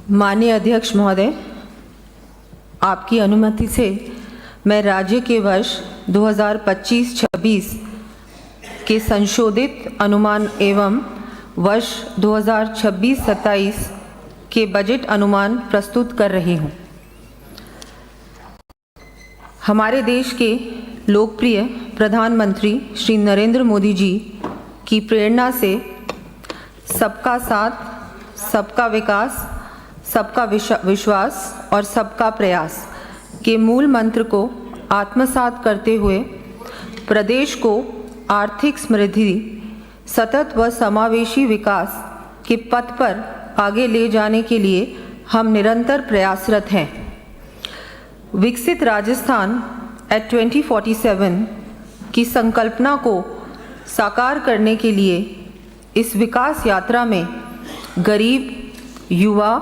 माननीय अध्यक्ष महोदय, आपकी अनुमति से मैं राज्य के वर्ष 2025-26 के संशोधित अनुमान एवं वर्ष 2026-27 के बजट अनुमान प्रस्तुत कर रही हूँ। हमारे देश के लोकप्रिय प्रधानमंत्री श्री नरेंद्र मोदी जी की प्रेरणा से सबका साथ, सबका विकास, सबका विश्वास और सबका प्रयास के मूल मंत्र को आत्मसात करते हुए प्रदेश को आर्थिक समृद्धि, सतत व समावेशी विकास के पथ पर आगे ले जाने के लिए हम निरंतर प्रयासरत हैं। विकसित राजस्थान एट 2047 की संकल्पना को साकार करने के लिए इस विकास यात्रा में गरीब, युवा,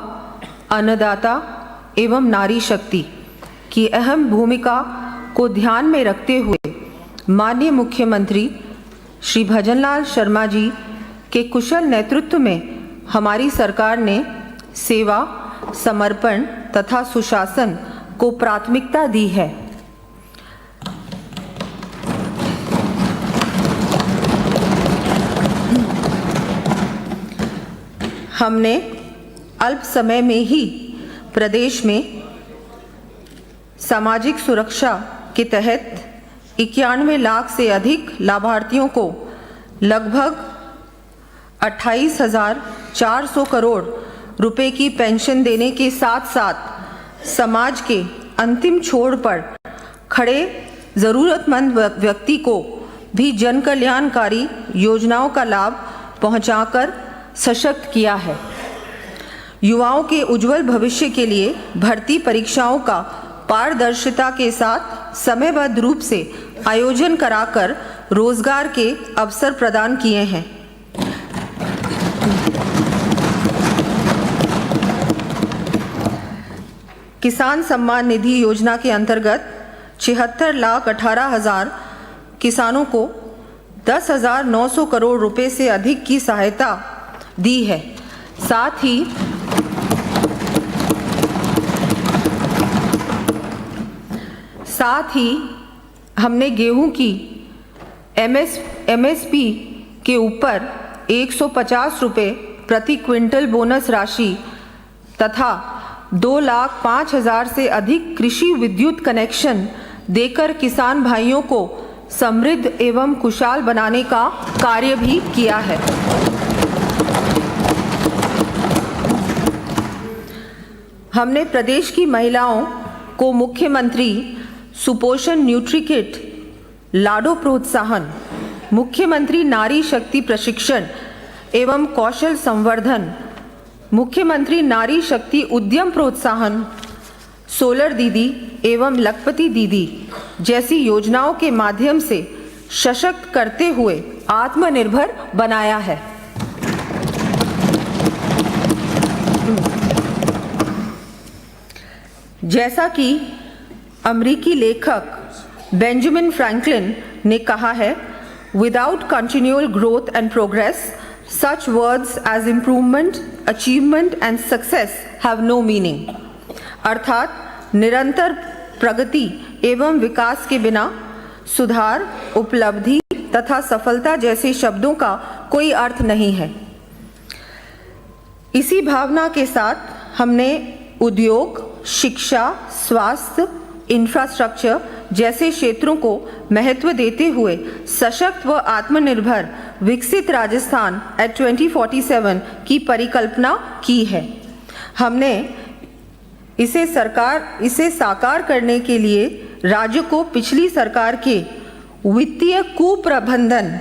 अन्नदाता एवं नारी शक्ति की अहम भूमिका को ध्यान में रखते हुए माननीय मुख्यमंत्री श्री भजनलाल शर्मा जी के कुशल नेतृत्व में हमारी सरकार ने सेवा, समर्पण तथा सुशासन को प्राथमिकता दी है। हमने अल्प समय में ही प्रदेश में सामाजिक सुरक्षा के तहत 91 लाख से अधिक लाभार्थियों को लगभग 28,400 करोड़ रुपए की पेंशन देने के साथ साथ समाज के अंतिम छोर पर खड़े ज़रूरतमंद व्यक्ति को भी जन कल्याणकारी योजनाओं का लाभ पहुंचाकर सशक्त किया है। युवाओं के उज्जवल भविष्य के लिए भर्ती परीक्षाओं का पारदर्शिता के साथ समयबद्ध रूप से आयोजन कराकर रोजगार के अवसर प्रदान किए हैं। किसान सम्मान निधि योजना के अंतर्गत 76,18,000 किसानों को 10,900 करोड़ रुपए से अधिक की सहायता दी है। साथ ही हमने गेहूं की MSP के ऊपर 150 रुपये प्रति क्विंटल बोनस राशि तथा 2,05,000 से अधिक कृषि विद्युत कनेक्शन देकर किसान भाइयों को समृद्ध एवं खुशहाल बनाने का कार्य भी किया है। हमने प्रदेश की महिलाओं को मुख्यमंत्री सुपोषण न्यूट्री किट, लाडो प्रोत्साहन, मुख्यमंत्री नारी शक्ति प्रशिक्षण एवं कौशल संवर्धन, मुख्यमंत्री नारी शक्ति उद्यम प्रोत्साहन, सोलर दीदी एवं लखपति दीदी जैसी योजनाओं के माध्यम से सशक्त करते हुए आत्मनिर्भर बनाया है। जैसा कि अमेरिकी लेखक बेंजामिन फ्रैंकलिन ने कहा है, without continual growth and progress such words as improvement, achievement and success have no meaning। अर्थात निरंतर प्रगति एवं विकास के बिना सुधार, उपलब्धि तथा सफलता जैसे शब्दों का कोई अर्थ नहीं है। इसी भावना के साथ हमने उद्योग, शिक्षा, स्वास्थ्य, इंफ्रास्ट्रक्चर जैसे क्षेत्रों को महत्व देते हुए सशक्त व आत्मनिर्भर विकसित राजस्थान एट 2047 की परिकल्पना की है। हमने इसे साकार करने के लिए राज्य को पिछली सरकार के वित्तीय कुप्रबंधन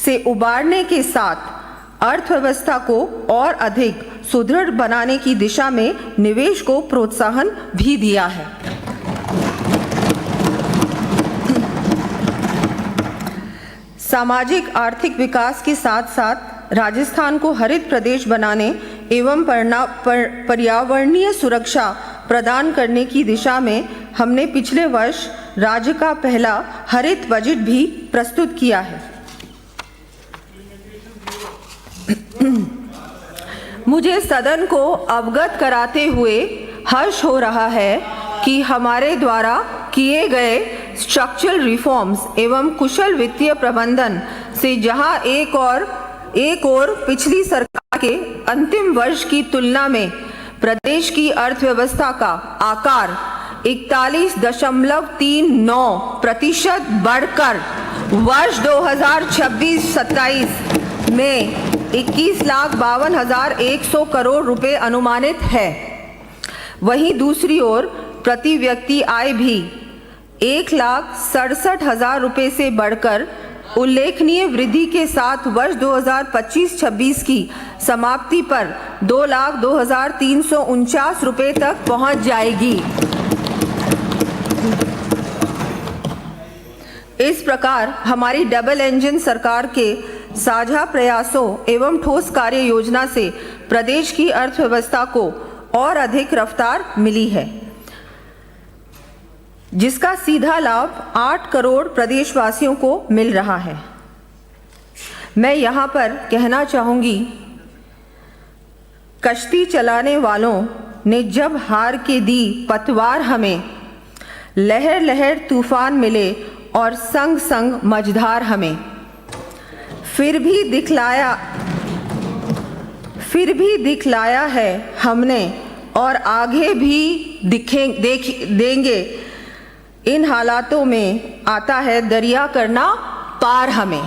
से उबारने के साथ अर्थव्यवस्था को और अधिक सुदृढ़ बनाने की दिशा में निवेश को प्रोत्साहन भी दिया है। सामाजिक आर्थिक विकास के साथ साथ राजस्थान को हरित प्रदेश बनाने एवं पर्यावरणीय सुरक्षा प्रदान करने की दिशा में हमने पिछले वर्ष राज्य का पहला हरित बजट भी प्रस्तुत किया है। मुझे सदन को अवगत कराते हुए हर्ष हो रहा है कि हमारे द्वारा किए गए स्ट्रक्चरल रिफॉर्म्स एवं कुशल वित्तीय प्रबंधन से जहां एक और पिछली सरकार के अंतिम वर्ष की तुलना में प्रदेश की अर्थव्यवस्था का आकार 41.39% बढ़कर वर्ष 2026-27 में 21,52,100 करोड़ रुपए अनुमानित है। वहीं दूसरी ओर प्रति व्यक्ति आय भी 1,67,000 रुपए से बढ़कर उल्लेखनीय वृद्धि के साथ वर्ष 2025-26 की समाप्ति पर 2,02,349 रुपए तक पहुंच जाएगी। इस प्रकार हमारी डबल इंजन सरकार के साझा प्रयासों एवं ठोस कार्य योजना से प्रदेश की अर्थव्यवस्था को और अधिक रफ्तार मिली है, जिसका सीधा लाभ 8 करोड़ प्रदेशवासियों को मिल रहा है। मैं यहाँ पर कहना चाहूँगी, कश्ती चलाने वालों ने जब हार के दी पतवार हमें, लहर लहर तूफान मिले और संग संग मझधार हमें, फिर भी दिखलाया है हमने और आगे भी देंगे। इन हालातों में आता है दरिया करना पार हमें।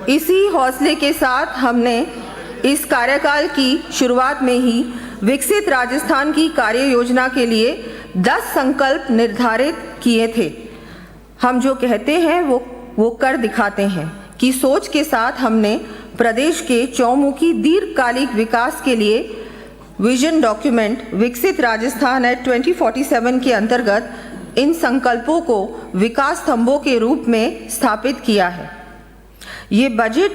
इसी हौसले के साथ हमने इस कार्यकाल की शुरुआत में ही विकसित राजस्थान की कार्य योजना के लिए 10 संकल्प निर्धारित किए थे। हम जो कहते हैं वो कर दिखाते हैं कि सोच के साथ हमने प्रदेश के चौमुखी दीर्घकालिक विकास के लिए विजन डॉक्यूमेंट विकसित राजस्थान एट 2047 के अंतर्गत इन संकल्पों को विकास स्तंभों के रूप में स्थापित किया है। ये बजट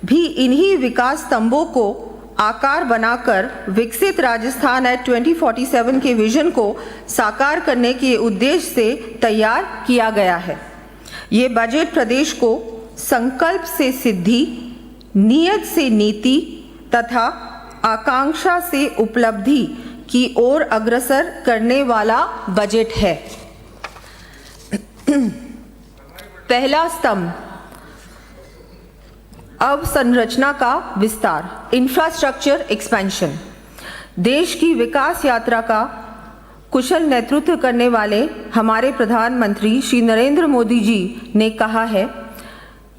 भी इन्हीं विकास स्तंभों को आकार बनाकर विकसित राजस्थान एट 2047 के विजन को साकार करने के उद्देश्य से तैयार किया गया है। ये बजट प्रदेश को संकल्प से सिद्धि, नियत से नीति तथा आकांक्षा से उपलब्धि की ओर अग्रसर करने वाला बजट है। पहला स्तंभ, अवसंरचना का विस्तार, इंफ्रास्ट्रक्चर एक्सपेंशन। देश की विकास यात्रा का कुशल नेतृत्व करने वाले हमारे प्रधानमंत्री श्री नरेंद्र मोदी जी ने कहा है,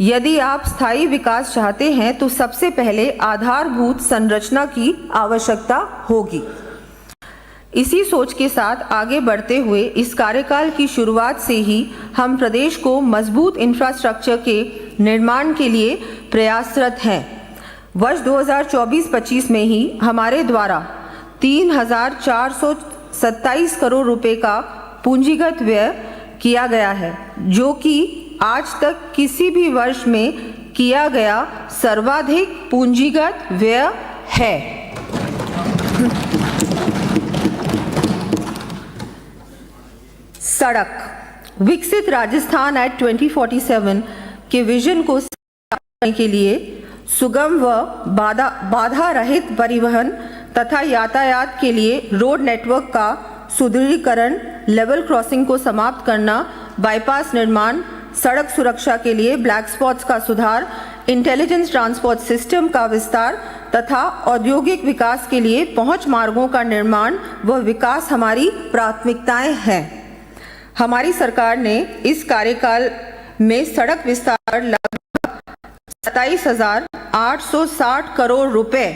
यदि आप स्थायी विकास चाहते हैं तो सबसे पहले आधारभूत संरचना की आवश्यकता होगी। इसी सोच के साथ आगे बढ़ते हुए इस कार्यकाल की शुरुआत से ही हम प्रदेश को मजबूत इंफ्रास्ट्रक्चर के निर्माण के लिए प्रयासरत हैं। वर्ष 2024-25 में ही हमारे द्वारा 3,427 करोड़ रुपए का पूंजीगत व्यय किया गया है, जो कि आज तक किसी भी वर्ष में किया गया सर्वाधिक पूंजीगत व्यय है। सड़क, विकसित राजस्थान एट 2047 के विजन को साकार करने के लिए सुगम व बाधा रहित परिवहन तथा यातायात के लिए रोड नेटवर्क का सुदृढ़ीकरण, लेवल क्रॉसिंग को समाप्त करना, बाईपास निर्माण, सड़क सुरक्षा के लिए ब्लैक स्पॉट्स का सुधार, इंटेलिजेंस ट्रांसपोर्ट सिस्टम का विस्तार तथा औद्योगिक विकास के लिए पहुंच मार्गों का निर्माण व विकास हमारी प्राथमिकताएं हैं। हमारी सरकार ने इस कार्यकाल में सड़क विस्तार लगभग 27,860 करोड़ रुपए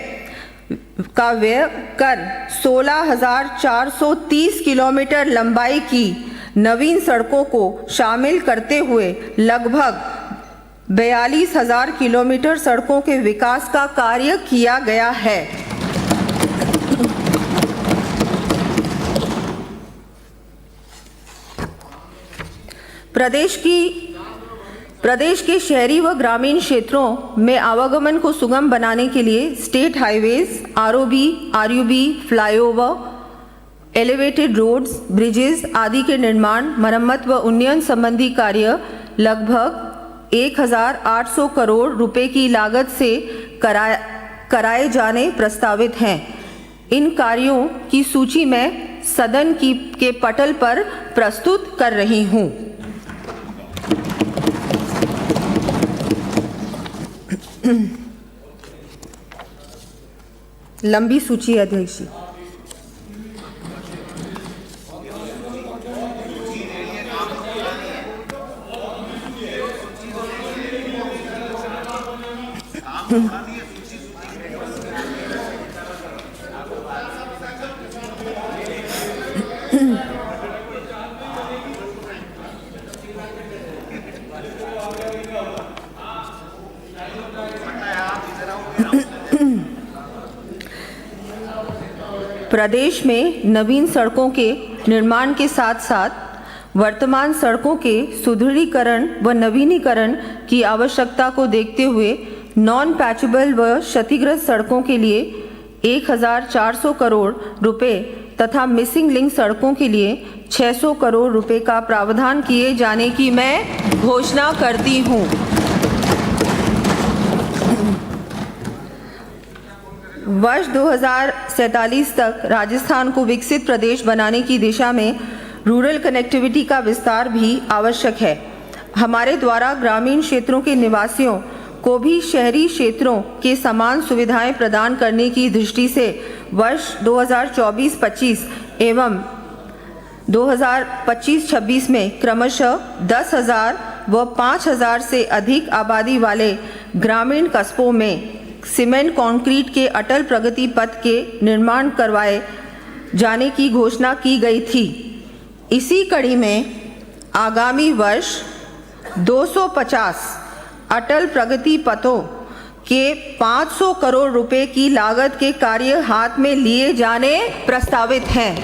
का व्यय कर 16,430 किलोमीटर लंबाई की नवीन सड़कों को शामिल करते हुए लगभग 42,000 किलोमीटर सड़कों के विकास का कार्य किया गया है। प्रदेश के शहरी व ग्रामीण क्षेत्रों में आवागमन को सुगम बनाने के लिए state highways, ROB, RUB, flyover, elevated roads, bridges आदि के निर्माण, मरम्मत व उन्नयन संबंधी कार्य लगभग 1,800 करोड़ रुपए की लागत से कराए जाने प्रस्तावित हैं। इन कार्यों की सूची मैं सदन के पटल पर प्रस्तुत कर रही हूँ। लंबी सूची है अध्यक्ष जी। प्रदेश में नवीन सड़कों के निर्माण के साथ साथ वर्तमान सड़कों के सुदृढ़ीकरण व नवीनीकरण की आवश्यकता को देखते हुए नॉन पैचेबल व क्षतिग्रस्त सड़कों के लिए 1,400 करोड़ रुपए तथा मिसिंग लिंक सड़कों के लिए 600 करोड़ रुपए का प्रावधान किए जाने की मैं घोषणा करती हूँ। वर्ष 2047 तक राजस्थान को विकसित प्रदेश बनाने की दिशा में रूरल कनेक्टिविटी का विस्तार भी आवश्यक है। हमारे द्वारा ग्रामीण क्षेत्रों के निवासियों को भी शहरी क्षेत्रों के समान सुविधाएं प्रदान करने की दृष्टि से वर्ष 2024-25 एवं 2025-26 में क्रमशः 10,000 व 5,000 से अधिक आबादी वाले ग्रामीण कस्बों में सीमेंट कंक्रीट के अटल प्रगति पथ के निर्माण करवाए जाने की घोषणा की गई थी। इसी कड़ी में आगामी वर्ष 250 अटल प्रगति पथों के 500 करोड़ रुपए की लागत के कार्य हाथ में लिए जाने प्रस्तावित हैं।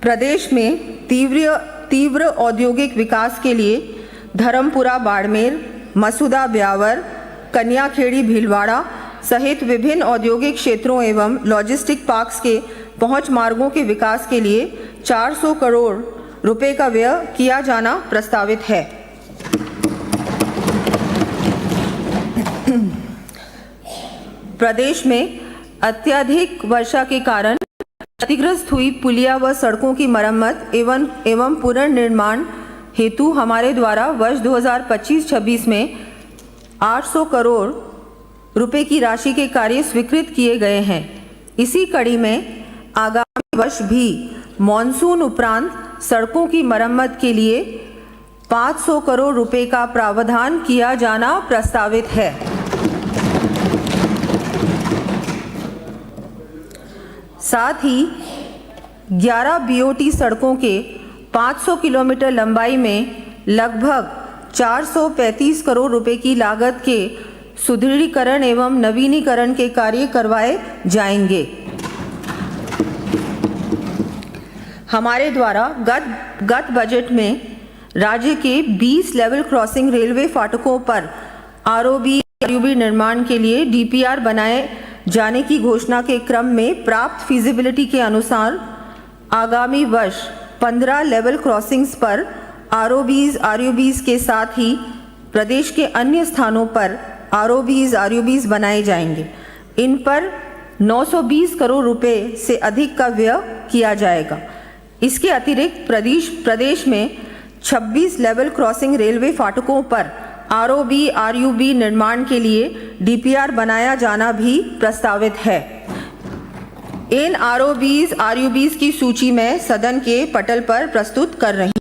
प्रदेश में तीव्र औद्योगिक विकास के लिए धर्मपुरा बाड़मेर, मसूदा ब्यावर, कन्याखेड़ी भीलवाड़ा सहित विभिन्न औद्योगिक क्षेत्रों एवं लॉजिस्टिक पार्क्स के पहुंच मार्गों के विकास के लिए 400 करोड़ रुपए का व्यय किया जाना प्रस्तावित है। प्रदेश में अत्यधिक वर्षा के कारण क्षतिग्रस्त हुई पुलिया व सड़कों की मरम्मत एवं पुनर्निर्माण हेतु हमारे द्वारा वर्ष 2025-26 में 800 करोड़ रुपए की राशि के कार्य स्वीकृत किए गए हैं। इसी कड़ी में आगामी वर्ष भी मॉनसून उपरांत सड़कों की मरम्मत के लिए 500 करोड़ रुपए का प्रावधान किया जाना प्रस्तावित है। साथ ही 11 बीओटी सड़कों के 500 किलोमीटर लंबाई में लगभग 435 करोड़ रुपए की लागत के सुदृढ़ीकरण एवं नवीनीकरण के कार्य करवाए जाएंगे। हमारे द्वारा गत बजट में राज्य के 20 लेवल क्रॉसिंग रेलवे फाटकों पर आरओबी निर्माण के लिए डीपीआर बनाए जाने की घोषणा के क्रम में प्राप्त फिजिबिलिटी के अनुसार आगामी वर्ष 15 लेवल क्रॉसिंग्स पर आरओबीज के साथ ही प्रदेश के अन्य स्थानों पर आरओबीज बनाए जाएंगे। इन पर 920 करोड़ रुपए से अधिक का व्यय किया जाएगा। इसके अतिरिक्त प्रदेश में 26 लेवल क्रॉसिंग रेलवे फाटकों पर आरओबी निर्माण के लिए डीपीआर बनाया जाना भी प्रस्तावित है। इन आरओबीज की सूची मैं सदन के पटल पर प्रस्तुत कर रही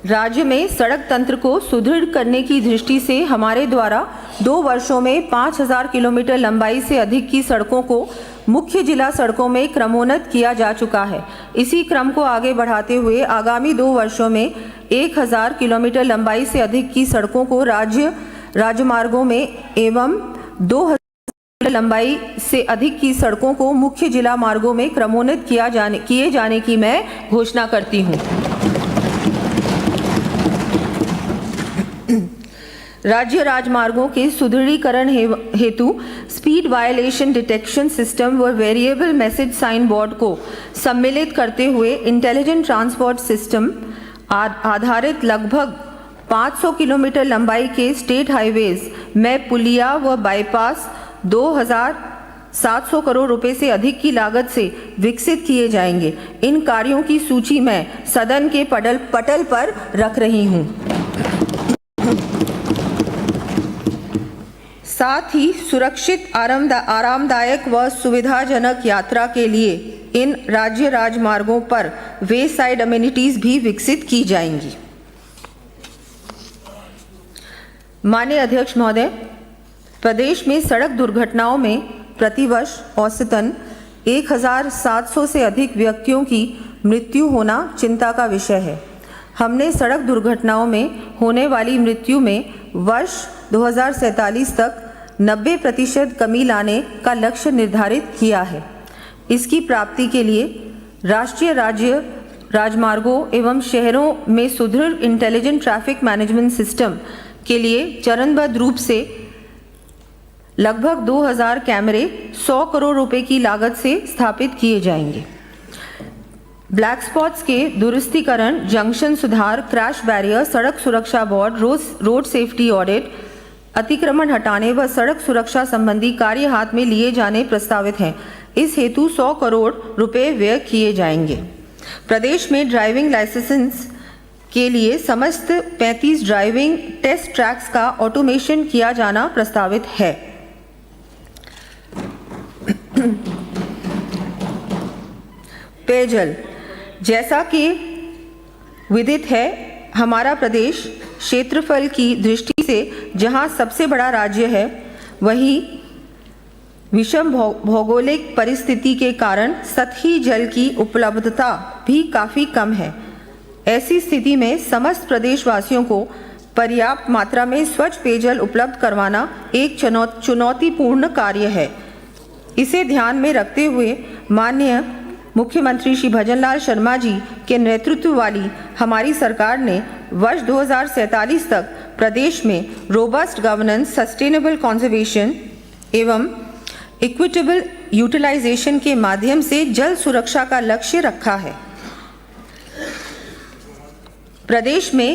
राज्य में सड़क तंत्र को सुदृढ़ करने की दृष्टि से हमारे द्वारा 2 वर्षों में 5,000 किलोमीटर लंबाई से अधिक की सड़कों को मुख्य जिला सड़कों में क्रमोन्नत किया जा चुका है। इसी क्रम को आगे बढ़ाते हुए आगामी 2 वर्षों में 1,000 किलोमीटर लंबाई से अधिक की सड़कों को राजमार्गों में एवं 2,000 लंबाई से अधिक की सड़कों को मुख्य जिला मार्गों में क्रमोन्नत किए जाने की मैं घोषणा करती हूँ। राज्य राजमार्गों के सुदृढ़ीकरण हेतु स्पीड वायलेशन डिटेक्शन सिस्टम व वेरिएबल मैसेज साइन बोर्ड को सम्मिलित करते हुए इंटेलिजेंट ट्रांसपोर्ट सिस्टम आधारित लगभग 500 किलोमीटर लंबाई के स्टेट हाईवेज में पुलिया व बाईपास 2,700 करोड़ रुपए से अधिक की लागत से विकसित किए जाएंगे। इन कार्यों की सूची मैं सदन के पटल पर रख रही हूं। साथ ही सुरक्षित, आरामदायक व सुविधाजनक यात्रा के लिए इन राज्य राजमार्गों पर वे साइड अमेनिटीज भी विकसित की जाएंगी। माननीय अध्यक्ष महोदय, प्रदेश में सड़क दुर्घटनाओं में प्रतिवर्ष औसतन 1,700 से अधिक व्यक्तियों की मृत्यु होना चिंता का विषय है। हमने सड़क दुर्घटनाओं में होने वाली मृत्यु में वर्ष 2047 तक 90% कमी लाने का लक्ष्य निर्धारित किया है। इसकी प्राप्ति के लिए राष्ट्रीय राज्य राजमार्गों एवं शहरों में सुदृढ़ इंटेलिजेंट ट्रैफिक मैनेजमेंट सिस्टम के लिए चरणबद्ध रूप से लगभग 2000 कैमरे 100 करोड़ रुपए की लागत से स्थापित किए जाएंगे। ब्लैक स्पॉट्स के दुरुस्तीकरण, जंक्शन सुधार, क्रैश बैरियर, सड़क सुरक्षा बोर्ड, रोड सेफ्टी ऑडिट, अतिक्रमण हटाने व सड़क सुरक्षा संबंधी कार्य हाथ में लिए जाने प्रस्तावित हैं। इस हेतु 100 करोड़ रुपए व्यय किए जाएंगे। प्रदेश में ड्राइविंग लाइसेंस के लिए समस्त 35 ड्राइविंग टेस्ट ट्रैक्स का ऑटोमेशन किया जाना प्रस्तावित है। पेयजल, जैसा कि विदित है, हमारा प्रदेश क्षेत्रफल की दृष्टि से जहां सबसे बड़ा राज्य है, वहीं विषम भौगोलिक परिस्थिति के कारण सतही जल की उपलब्धता भी काफ़ी कम है। ऐसी स्थिति में समस्त प्रदेशवासियों को पर्याप्त मात्रा में स्वच्छ पेयजल उपलब्ध करवाना एक चुनौतीपूर्ण कार्य है। इसे ध्यान में रखते हुए माननीय मुख्यमंत्री श्री भजनलाल शर्मा जी के नेतृत्व वाली हमारी सरकार ने वर्ष 2047 तक प्रदेश में रोबस्ट गवर्नेंस, सस्टेनेबल कंजर्वेशन एवं इक्विटेबल यूटिलाइजेशन के माध्यम से जल सुरक्षा का लक्ष्य रखा है। प्रदेश में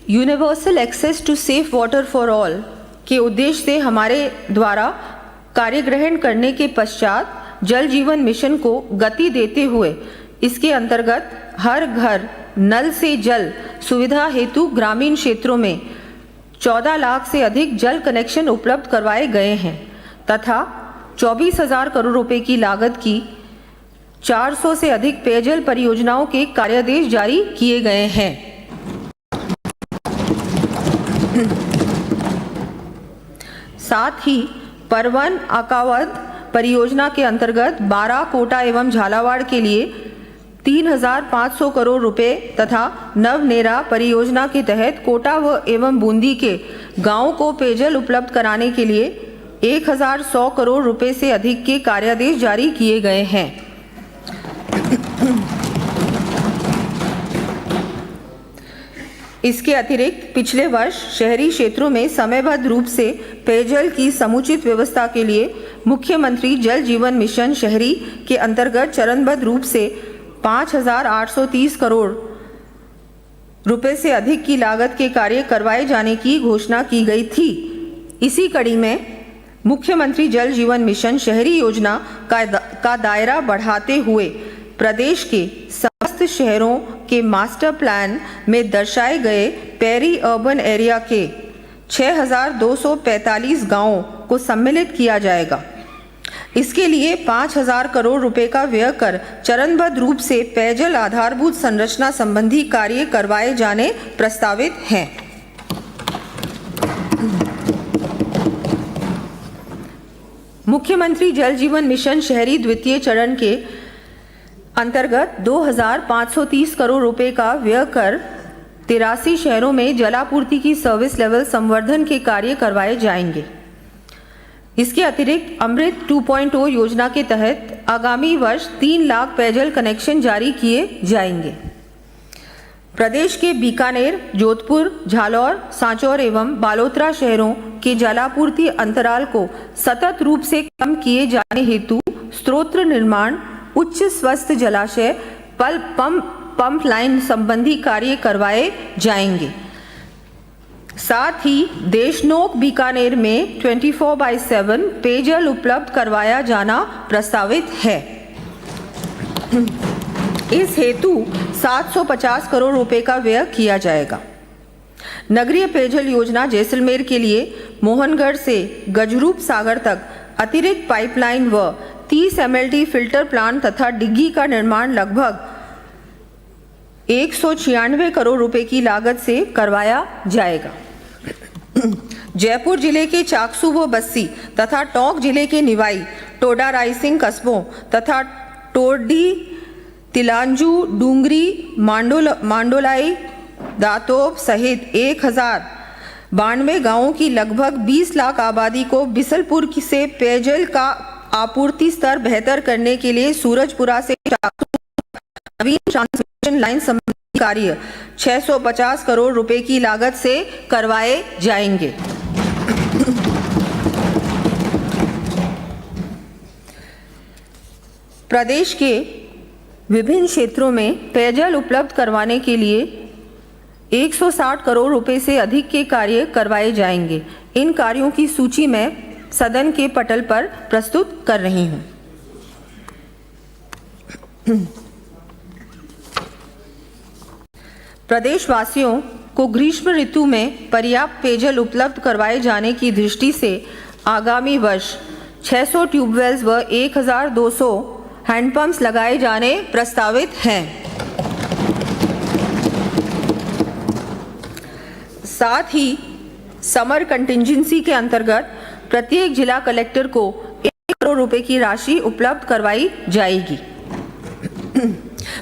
universal access to safe water for all के उद्देश्य से हमारे द्वारा कार्य ग्रहण करने के पश्चात जल जीवन मिशन को गति देते हुए इसके अंतर्गत हर घर नल से जल सुविधा हेतु ग्रामीण क्षेत्रों में 14 लाख से अधिक जल कनेक्शन उपलब्ध करवाए गए हैं तथा 24,000 करोड़ रुपए की लागत की 400 से अधिक पेयजल परियोजनाओं के कार्यादेश जारी किए गए हैं। साथ ही परवन अकावद परियोजना के अंतर्गत 12 कोटा एवं झालावाड़ के लिए 3,500 करोड़ रुपए तथा नवनेरा परियोजना के तहत कोटा व एवं बूंदी के गांवों को पेयजल उपलब्ध कराने के लिए 1,100 करोड़ रुपए से अधिक के कार्यादेश जारी किए गए हैं। इसके अतिरिक्त पिछले वर्ष शहरी क्षेत्रों में समयबद्ध रूप से पेयजल की समुचित व्यवस्था के लिए मुख्यमंत्री जल जीवन मिशन शहरी के अंतर्गत चरणबद्ध रूप से 5,830 करोड़ रुपए से अधिक की लागत के कार्य करवाए जाने की घोषणा की गई थी। इसी कड़ी में मुख्यमंत्री जल जीवन मिशन शहरी योजना का दायरा बढ़ाते हुए प्रदेश के समस्त शहरों के मास्टर प्लान में दर्शाए गए पेरी अर्बन एरिया के 6,245 गांवों को सम्मिलित किया जाएगा। इसके लिए 5,000 करोड़ रुपए का व्यय कर चरणबद्ध रूप से पेयजल आधारभूत संरचना संबंधी कार्य करवाए जाने प्रस्तावित हैं। मुख्यमंत्री जल जीवन मिशन शहरी द्वितीय चरण के अंतर्गत 2,530 करोड़ रुपए का व्यय कर 83 शहरों में जलापूर्ति की सर्विस लेवल संवर्धन के कार्य करवाए जाएंगे। इसके अतिरिक्त अमृत 2.0 योजना के तहत आगामी वर्ष 3 लाख पेयजल कनेक्शन जारी किए जाएंगे। प्रदेश के बीकानेर, जोधपुर, झालौर, सांचौर एवं बालोतरा शहरों के जलापूर्ति अंतराल को सतत रूप से कम किए जाने हेतु स्रोत निर्माण, उच्च स्वस्थ जलाशय, पंप लाइन संबंधी कार्य करवाए जाएंगे। साथ ही देशनोक बीकानेर में 24/7 पेयजल उपलब्ध करवाया जाना प्रस्तावित है। इस हेतु 750 करोड़ रुपए का व्यय किया जाएगा। नगरीय पेयजल योजना जैसलमेर के लिए मोहनगढ़ से गजरूप सागर तक अतिरिक्त पाइपलाइन व 30 MLT फिल्टर प्लांट तथा डिग्गी का निर्माण लगभग 196 करोड़ रुपए की लागत से करवाया जाएगा। जयपुर जिले के चाकसू व बस्सी तथा टोंक जिले के निवाई, टोडा रायसिंह कस्बों तथा टोरडी, तिलांजू, डूंगरी, मांडोलाई, दातोब सहित 1092 गांवों की लगभग 20 लाख आबादी को बिसलपुर से पेयजल का आपूर्ति स्तर बेहतर करने के लिए सूरजपुरा से नवीन ट्रांसमिशन लाइन संबंधी कार्य 650 करोड़ रुपए की लागत से करवाए जाएंगे। प्रदेश के विभिन्न क्षेत्रों में पेयजल उपलब्ध करवाने के लिए 160 करोड़ रुपए से अधिक के कार्य करवाए जाएंगे। इन कार्यों की सूची मैं सदन के पटल पर प्रस्तुत कर रही हूं। प्रदेशवासियों को ग्रीष्म ऋतु में पर्याप्त पेयजल उपलब्ध करवाए जाने की दृष्टि से आगामी वर्ष 600 ट्यूबवेल्स व 1200 हैंडपंप्स लगाए जाने प्रस्तावित हैं। साथ ही समर कंटिंजेंसी के अंतर्गत प्रत्येक जिला कलेक्टर को 1 करोड़ रुपए की राशि उपलब्ध करवाई जाएगी।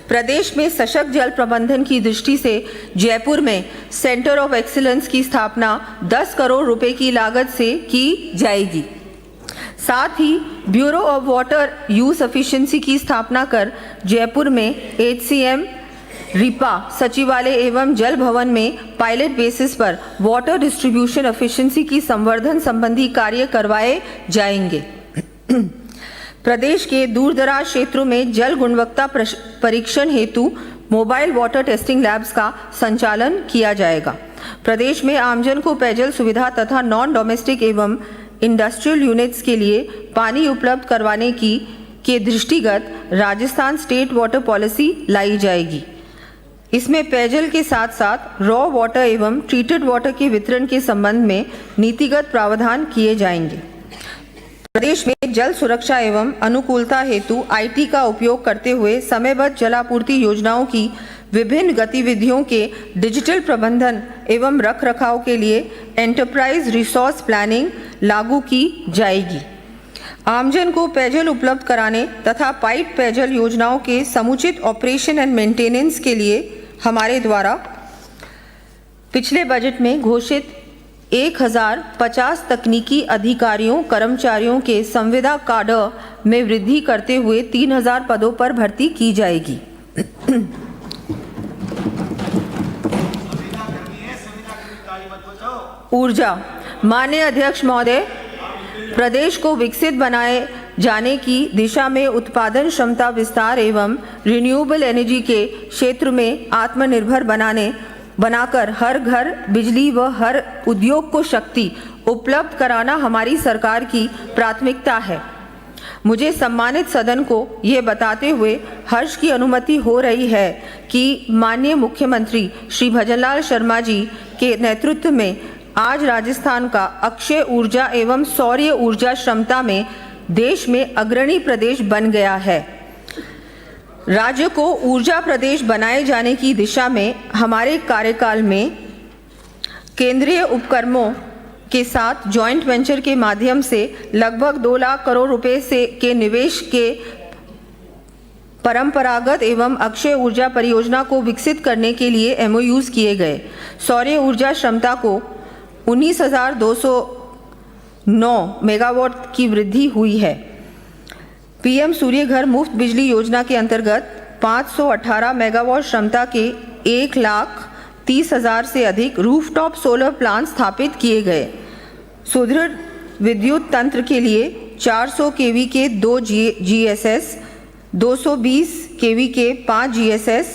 प्रदेश में सशक्त जल प्रबंधन की दृष्टि से जयपुर में सेंटर ऑफ एक्सीलेंस की स्थापना 10 करोड़ रुपए की लागत से की जाएगी। साथ ही bureau of water use efficiency की स्थापना कर जयपुर में HCM, रिपा सचिवालय एवं जल भवन में पायलट बेसिस पर वाटर डिस्ट्रीब्यूशन एफिशिएंसी की संवर्धन संबंधी कार्य करवाए जाएंगे। प्रदेश के दूरदराज क्षेत्रों में जल गुणवत्ता परीक्षण हेतु मोबाइल वाटर टेस्टिंग लैब्स का संचालन किया जाएगा। प्रदेश में आमजन को पेयजल सुविधा तथा नॉन डोमेस्टिक एवं इंडस्ट्रियल यूनिट्स के लिए पानी उपलब्ध करवाने के दृष्टिगत राजस्थान स्टेट वाटर पॉलिसी लाई जाएगी। इसमें पेयजल के साथ साथ रॉ वाटर एवं ट्रीटेड वाटर के वितरण के संबंध में नीतिगत प्रावधान किए जाएंगे। प्रदेश में जल सुरक्षा एवं अनुकूलता हेतु IT का उपयोग करते हुए समयबद्ध जलापूर्ति योजनाओं की विभिन्न गतिविधियों के डिजिटल प्रबंधन एवं रखरखाव के लिए एंटरप्राइज रिसोर्स प्लानिंग लागू की जाएगी। आमजन को पेयजल उपलब्ध कराने तथा पाइप पेयजल योजनाओं के समुचित ऑपरेशन एंड मेंटेनेंस के लिए हमारे द्वारा पिछले बजट में घोषित 1050 तकनीकी अधिकारियों कर्मचारियों के संविदा काडर में वृद्धि करते हुए 3000 पदों पर भर्ती की जाएगी। ऊर्जा, माननीय अध्यक्ष महोदय, प्रदेश को विकसित बनाए जाने की दिशा में उत्पादन क्षमता विस्तार एवं रिन्यूएबल एनर्जी के क्षेत्र में आत्मनिर्भर बनाकर हर घर बिजली व हर उद्योग को शक्ति उपलब्ध कराना हमारी सरकार की प्राथमिकता है। मुझे सम्मानित सदन को ये बताते हुए हर्ष की अनुमति हो रही है कि माननीय मुख्यमंत्री श्री भजनलाल शर्मा जी के नेतृत्व में आज राजस्थान का अक्षय ऊर्जा एवं सौर ऊर्जा क्षमता में देश में अग्रणी प्रदेश बन गया है। राज्य को ऊर्जा प्रदेश बनाए जाने की दिशा में हमारे कार्यकाल में केंद्रीय उपक्रमों के साथ जॉइंट वेंचर के माध्यम से लगभग 2 लाख करोड़ रुपए के निवेश के परंपरागत एवं अक्षय ऊर्जा परियोजना को विकसित करने के लिए MOUs किए गए। सौर ऊर्जा क्षमता को 19,200 9 मेगावाट की वृद्धि हुई है। पीएम सूर्य घर मुफ्त बिजली योजना के अंतर्गत 518 मेगावाट क्षमता के 1,30,000 से अधिक रूफटॉप सोलर प्लांट स्थापित किए गए। सुदृढ़ विद्युत तंत्र के लिए 400 केवी के 2 GSS, 220 केवी के 5 GSS,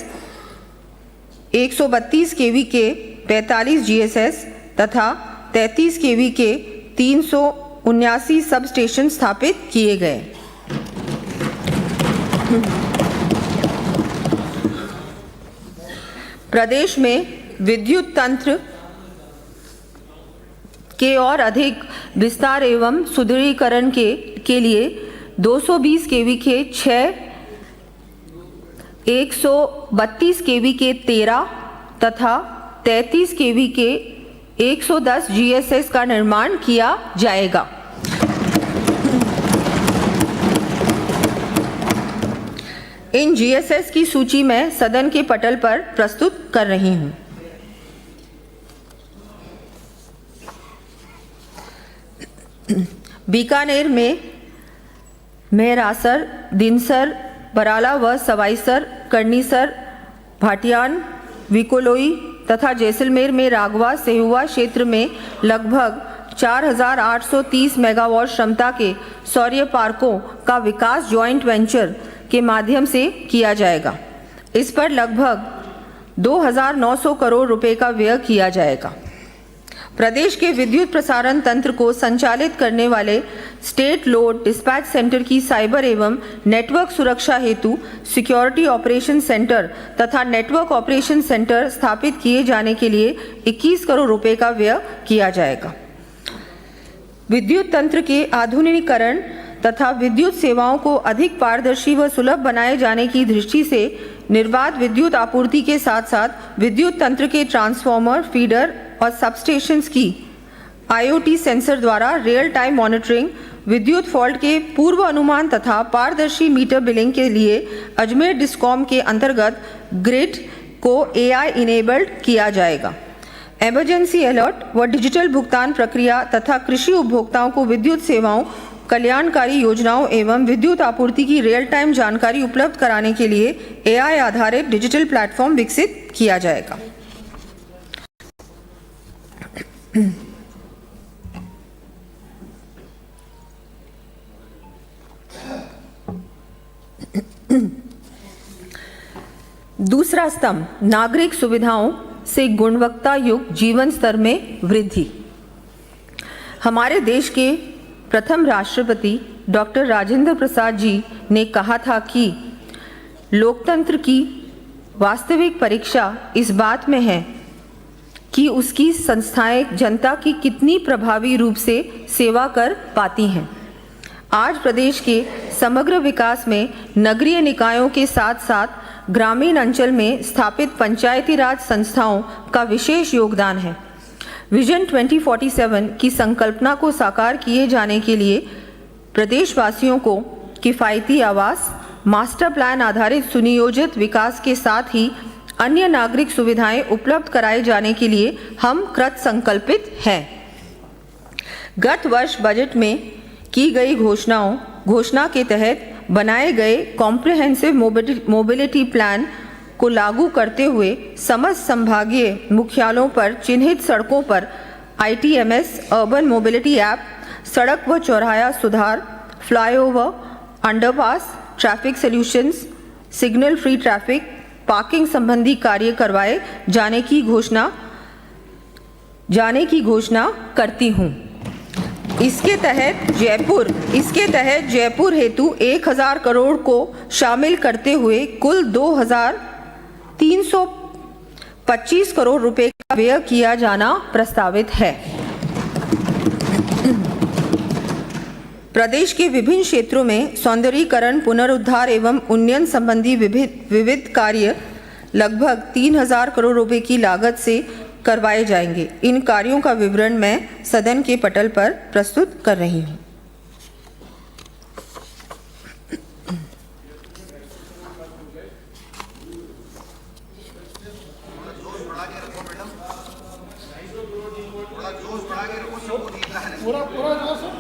132 केवी के 45 GSS तथा 33 केवी के 379 सब स्टेशन स्थापित किए गए। प्रदेश में विद्युत तंत्र के और अधिक विस्तार एवं सुदृढ़ीकरण के लिए 220 केवी के 6, 132 केवी के 13 तथा 33 केवी के 110 GSS का निर्माण किया जाएगा। इन GSS की सूची मैं सदन के पटल पर प्रस्तुत कर रही हूं। बीकानेर में मेहरासर, दिनसर, बराला व सवाईसर, करनीसर, भाटियान, विकोलोई तथा जैसलमेर में रागवा सेहुआ क्षेत्र में लगभग 4,830 मेगावाट क्षमता के सौर पार्कों का विकास जॉइंट वेंचर के माध्यम से किया जाएगा। इस पर लगभग 2,900 करोड़ रुपए का व्यय किया जाएगा। प्रदेश के विद्युत प्रसारण तंत्र को संचालित करने वाले स्टेट लोड डिस्पैच सेंटर की साइबर एवं नेटवर्क सुरक्षा हेतु सिक्योरिटी ऑपरेशन सेंटर तथा नेटवर्क ऑपरेशन सेंटर स्थापित किए जाने के लिए 21 करोड़ रुपए का व्यय किया जाएगा। विद्युत तंत्र के आधुनिकीकरण तथा विद्युत सेवाओं को अधिक पारदर्शी व सुलभ बनाए जाने की दृष्टि से निर्बाध विद्युत आपूर्ति के साथ साथ विद्युत तंत्र के ट्रांसफार्मर, फीडर और सबस्टेशंस की IoT सेंसर द्वारा रियल टाइम मॉनिटरिंग, विद्युत फॉल्ट के पूर्व अनुमान तथा पारदर्शी मीटर बिलिंग के लिए अजमेर डिस्कॉम के अंतर्गत ग्रिड को AI इनेबल्ड किया जाएगा। इमरजेंसी अलर्ट व डिजिटल भुगतान प्रक्रिया तथा कृषि उपभोक्ताओं को विद्युत सेवाओं, कल्याणकारी योजनाओं एवं विद्युत आपूर्ति की रियल टाइम जानकारी उपलब्ध कराने के लिए AI आधारित डिजिटल प्लेटफॉर्म विकसित किया जाएगा। दूसरा स्तंभ, नागरिक सुविधाओं से गुणवत्ता युक्त जीवन स्तर में वृद्धि। हमारे देश के प्रथम राष्ट्रपति डॉक्टर राजेंद्र प्रसाद जी ने कहा था कि लोकतंत्र की वास्तविक परीक्षा इस बात में है कि उसकी संस्थाएं जनता की कितनी प्रभावी रूप से सेवा कर पाती हैं। आज प्रदेश के समग्र विकास में नगरीय निकायों के साथ साथ ग्रामीण अंचल में स्थापित पंचायती राज संस्थाओं का विशेष योगदान है। विजन 2047 की संकल्पना को साकार किए जाने के लिए प्रदेशवासियों को किफ़ायती आवास, मास्टर प्लान आधारित सुनियोजित विकास के साथ ही अन्य नागरिक सुविधाएं उपलब्ध कराए जाने के लिए हम कृत संकल्पित हैं। गत वर्ष बजट में की गई घोषणा के तहत बनाए गए कॉम्प्रिहेंसिव मोबिलिटी प्लान को लागू करते हुए समस्त संभागीय मुख्यालयों पर चिन्हित सड़कों पर ITMS अर्बन मोबिलिटी ऐप, सड़क व चौराहा सुधार, flyover, underpass, traffic solutions, signal free traffic, parking संबंधी कार्य करवाए जाने की घोषणा करती हूँ। इसके तहत जयपुर हेतु 1,000 करोड़ को शामिल करते हुए कुल 2,325 करोड़ रुपए का व्यय किया जाना प्रस्तावित है। प्रदेश के विभिन्न क्षेत्रों में सौंदर्यीकरण, पुनरुद्धार एवं उन्नयन संबंधी विविध कार्य लगभग 3,000 करोड़ रुपए की लागत से करवाए जाएंगे। इन कार्यों का विवरण मैं सदन के पटल पर प्रस्तुत कर रही हूँ। पूरा जोश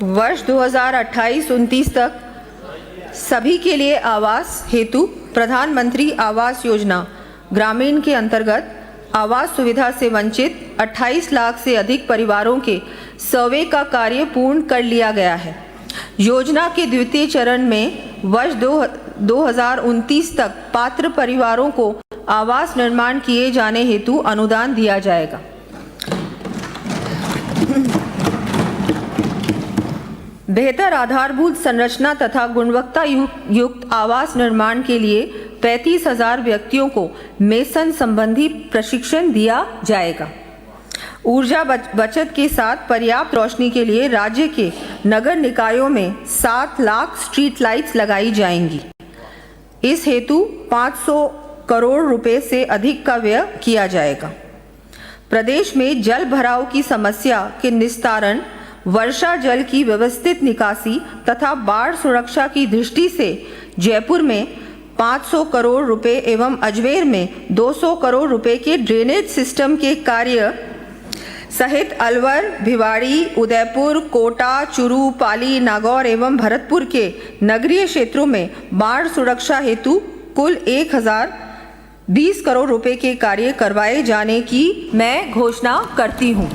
वर्ष 2028-29 तक सभी के लिए आवास हेतु प्रधानमंत्री आवास योजना ग्रामीण के अंतर्गत आवास सुविधा से वंचित 28 लाख से अधिक परिवारों के सर्वे का कार्य पूर्ण कर लिया गया है। योजना के द्वितीय चरण में वर्ष 2029 तक पात्र परिवारों को आवास निर्माण किए जाने हेतु अनुदान दिया जाएगा। बेहतर आधारभूत संरचना तथा गुणवत्ता युक्त आवास निर्माण के लिए 35,000 व्यक्तियों को मेसन संबंधी प्रशिक्षण दिया जाएगा। ऊर्जा बचत के साथ पर्याप्त रोशनी के लिए राज्य के नगर निकायों में 7 लाख स्ट्रीट लाइट्स लगाई जाएंगी। इस हेतु 500 करोड़ रुपए से अधिक का व्यय किया जाएगा। प्रदेश में जल भराव की समस्या के निस्तारण, वर्षा जल की व्यवस्थित निकासी तथा बाढ़ सुरक्षा की दृष्टि से जयपुर में 500 करोड़ रुपए एवं अजमेर में 200 करोड़ रुपए के ड्रेनेज सिस्टम के कार्य सहित अलवर, भिवाड़ी, उदयपुर, कोटा, चुरू, पाली, नागौर एवं भरतपुर के नगरीय क्षेत्रों में बाढ़ सुरक्षा हेतु कुल 1020 करोड़ रुपए के कार्य करवाए जाने की मैं घोषणा करती हूँ।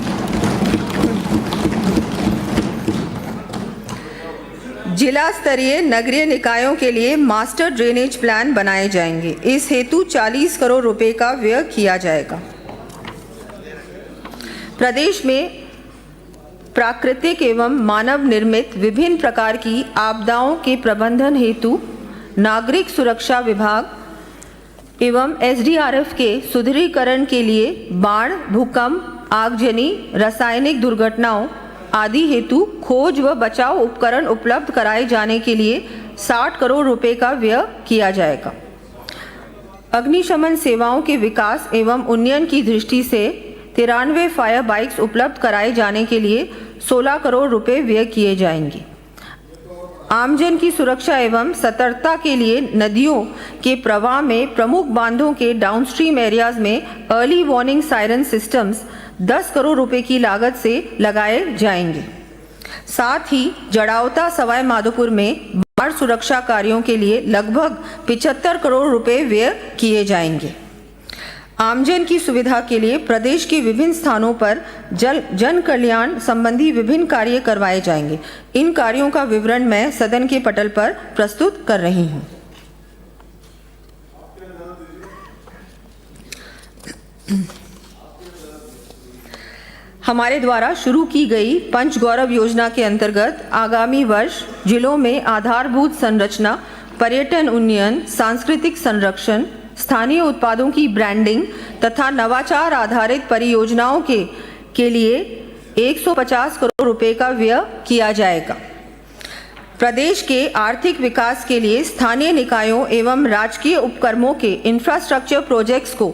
जिला स्तरीय नगरीय निकायों के लिए मास्टर ड्रेनेज प्लान बनाए जाएंगे। इस हेतु 40 करोड़ रुपए का व्यय किया जाएगा। प्रदेश में प्राकृतिक एवं मानव निर्मित विभिन्न प्रकार की आपदाओं के प्रबंधन हेतु नागरिक सुरक्षा विभाग एवं SDRF के सुदृढ़ीकरण के लिए बाढ़, भूकंप, आगजनी, रासायनिक दुर्घटनाओं आदि हेतु खोज व बचाव उपकरण उपलब्ध कराए जाने के लिए 60 करोड़ रुपए का व्यय किया जाएगा। अग्निशमन सेवाओं के विकास एवं उन्नयन की दृष्टि से 93 फायर बाइक्स उपलब्ध कराए जाने के लिए 16 करोड़ रुपए व्यय किए जाएंगे। आमजन की सुरक्षा एवं सतर्कता के लिए नदियों के प्रवाह में प्रमुख बांधों के डाउनस्ट्रीम एरियाज में early warning siren systems 10 crore रुपए की लागत से लगाए जाएंगे। साथ ही जड़ावता सवाई माधोपुर में बाढ़ सुरक्षा कार्यों के लिए लगभग 75 करोड़ रुपए व्यय किए जाएंगे। आमजन की सुविधा के लिए प्रदेश के विभिन्न स्थानों पर जन कल्याण संबंधी विभिन्न कार्य करवाए जाएंगे। इन कार्यों का विवरण मैं सदन के पटल पर प्रस्तुत कर रही हूँ। हमारे द्वारा शुरू की गई पंच गौरव योजना के अंतर्गत आगामी वर्ष जिलों में आधारभूत संरचना, पर्यटन उन्नयन, सांस्कृतिक संरक्षण, स्थानीय उत्पादों की ब्रांडिंग तथा नवाचार आधारित परियोजनाओं के लिए 150 करोड़ रुपए का व्यय किया जाएगा। प्रदेश के आर्थिक विकास के लिए स्थानीय निकायों एवं राजकीय उपक्रमों के इंफ्रास्ट्रक्चर प्रोजेक्ट्स को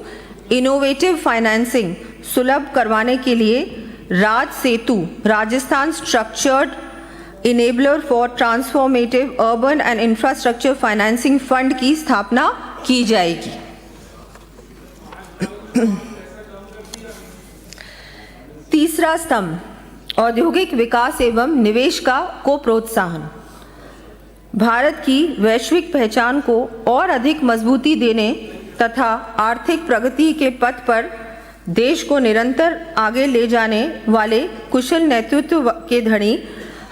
इनोवेटिव फाइनेंसिंग सुलभ करवाने के लिए Raj Setu Rajasthan structured enabler for transformative urban and infrastructure financing fund की स्थापना की जाएगी। तीसरा स्तंभ, औद्योगिक विकास एवं निवेश को प्रोत्साहन। भारत की वैश्विक पहचान को और अधिक मजबूती देने तथा आर्थिक प्रगति के पथ पर देश को निरंतर आगे ले जाने वाले कुशल नेतृत्व के धनी